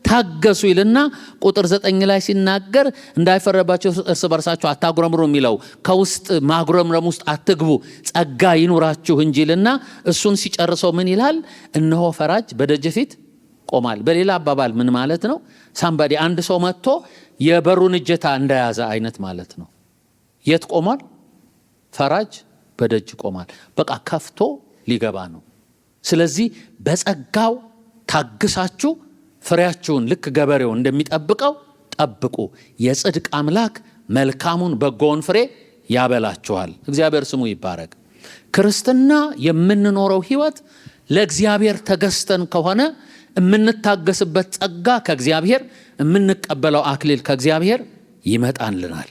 ታገሱ ይልና ቁጥር 9 ላይ ሲናገር እንዳይፈረድባችሁ እርስ በርሳችሁ አታጉረምሩ የሚለው ከውስጥ ማጉረምረም ውስጥ አትግቡ፣ ጸጋ ይኑራችሁ እንጂ ይልና እሱን ሲጨርሰው ምን ይላል? እነሆ ፈራጅ በደጅ ፊት ቆሟል። በሌላ አባባል ምን ማለት ነው? ሳምባዲ አንድ ሰው መጥቶ የበሩን እጀታ እንደያዘ አይነት ማለት ነው። የት ቆሟል? ፈራጅ በደጅ ቆሟል። በቃ ከፍቶ ሊገባ ነው። ስለዚህ በጸጋው ታግሳችሁ ፍሬያችሁን ልክ ገበሬው እንደሚጠብቀው ጠብቁ። የጽድቅ አምላክ መልካሙን በጎውን ፍሬ ያበላችኋል። እግዚአብሔር ስሙ ይባረክ። ክርስትና የምንኖረው ህይወት ለእግዚአብሔር ተገዝተን ከሆነ የምንታገስበት ጸጋ ከእግዚአብሔር፣ የምንቀበለው አክሊል ከእግዚአብሔር ይመጣልናል።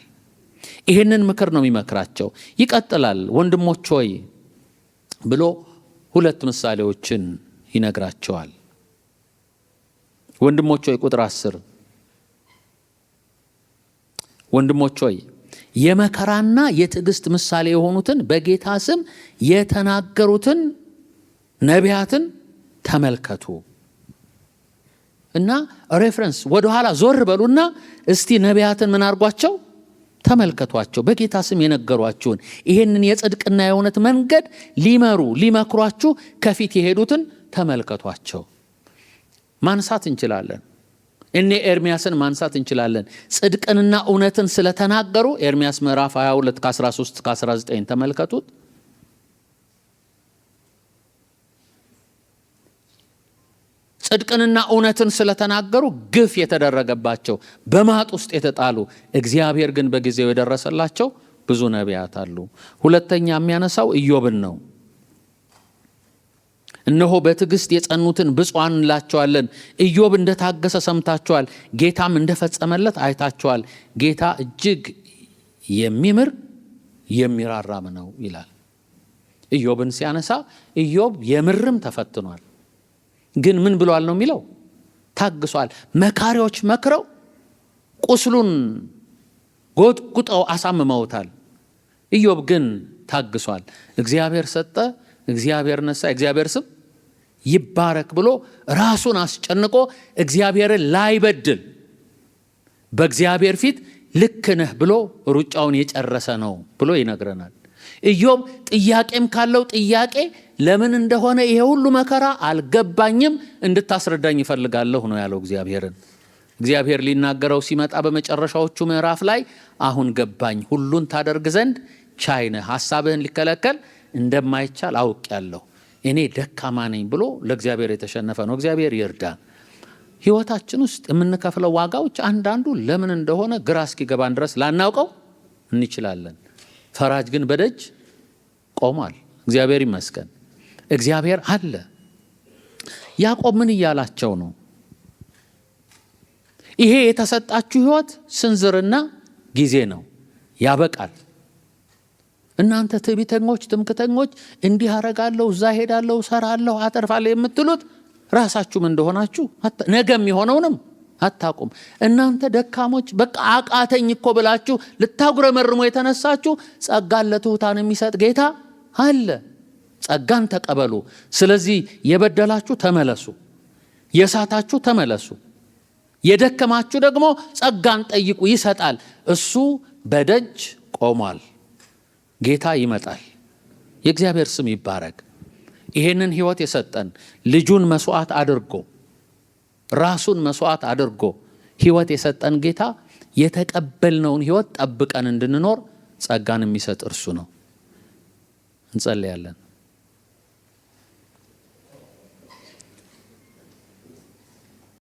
ይህንን ምክር ነው የሚመክራቸው። ይቀጥላል። ወንድሞች ሆይ ብሎ 2 ምሳሌዎችን ይነግራቸዋል። ወንድሞች ሆይ ቁጥር 10 ወንድሞች ሆይ የመከራና የትዕግስት ምሳሌ የሆኑትን በጌታ ስም የተናገሩትን ነቢያትን ተመልከቱ። እና ሬፈረንስ ወደ ኋላ ዞር በሉና እስቲ ነቢያትን ምን አርጓቸው? ተመልከቷቸው። በጌታ ስም የነገሯችሁን ይሄንን የጽድቅና የእውነት መንገድ ሊመክሯችሁ ከፊት የሄዱትን ተመልከቷቸው። ማንሳት እንችላለን። እኔ ኤርሚያስን ማንሳት እንችላለን። ጽድቅንና እውነትን ስለተናገሩ ኤርሚያስ ምዕራፍ 22 ከ13 ከ19 ተመልከቱት። ጽድቅንና እውነትን ስለተናገሩ ግፍ የተደረገባቸው በማጥ ውስጥ የተጣሉ፣ እግዚአብሔር ግን በጊዜው የደረሰላቸው ብዙ ነቢያት አሉ። ሁለተኛ የሚያነሳው ኢዮብን ነው። እነሆ በትዕግስት የጸኑትን ብፁዓን እንላቸዋለን። ኢዮብ እንደታገሰ ሰምታችኋል፣ ጌታም እንደፈጸመለት አይታችኋል። ጌታ እጅግ የሚምር የሚራራም ነው ይላል። ኢዮብን ሲያነሳ ኢዮብ የምርም ተፈትኗል። ግን ምን ብሏል ነው የሚለው? ታግሷል። መካሪዎች መክረው ቁስሉን ጎጥጉጠው አሳምመውታል። ኢዮብ ግን ታግሷል። እግዚአብሔር ሰጠ፣ እግዚአብሔር ነሳ፣ እግዚአብሔር ስም ይባረክ ብሎ ራሱን አስጨንቆ እግዚአብሔርን ላይበድል በእግዚአብሔር ፊት ልክ ነህ ብሎ ሩጫውን የጨረሰ ነው ብሎ ይነግረናል። ኢዮብ ጥያቄም ካለው ጥያቄ ለምን እንደሆነ ይሄ ሁሉ መከራ አልገባኝም እንድታስረዳኝ ይፈልጋለሁ ነው ያለው እግዚአብሔርን። እግዚአብሔር ሊናገረው ሲመጣ በመጨረሻዎቹ ምዕራፍ ላይ አሁን ገባኝ፣ ሁሉን ታደርግ ዘንድ ቻይ ነህ፣ ሐሳብህን ሊከለከል እንደማይቻል አውቄያለሁ፣ እኔ ደካማ ነኝ ብሎ ለእግዚአብሔር የተሸነፈ ነው። እግዚአብሔር ይርዳን። ሕይወታችን ውስጥ የምንከፍለው ዋጋዎች አንዳንዱ ለምን እንደሆነ ግራ እስኪገባን ድረስ ላናውቀው እንችላለን። ፈራጅ ግን በደጅ ቆሟል። እግዚአብሔር ይመስገን። እግዚአብሔር አለ። ያዕቆብ ምን እያላቸው ነው? ይሄ የተሰጣችሁ ሕይወት ስንዝርና ጊዜ ነው፣ ያበቃል። እናንተ ትዕቢተኞች፣ ትምክተኞች እንዲህ አረጋለሁ፣ እዛ ሄዳለሁ፣ ሰራለሁ፣ አተርፋለሁ የምትሉት ራሳችሁም እንደሆናችሁ ነገም የሆነውንም አታቁም። እናንተ ደካሞች በቃ አቃተኝ እኮ ብላችሁ ልታጉረመርሙ የተነሳችሁ ጸጋን ለትሑታን የሚሰጥ ጌታ አለ። ጸጋን ተቀበሉ። ስለዚህ የበደላችሁ ተመለሱ፣ የሳታችሁ ተመለሱ፣ የደከማችሁ ደግሞ ጸጋን ጠይቁ፣ ይሰጣል። እሱ በደጅ ቆሟል። ጌታ ይመጣል። የእግዚአብሔር ስም ይባረክ። ይሄንን ሕይወት የሰጠን ልጁን መስዋዕት አድርጎ ራሱን መስዋዕት አድርጎ ሕይወት የሰጠን ጌታ የተቀበልነውን ሕይወት ጠብቀን እንድንኖር ጸጋን የሚሰጥ እርሱ ነው። እንጸልያለን።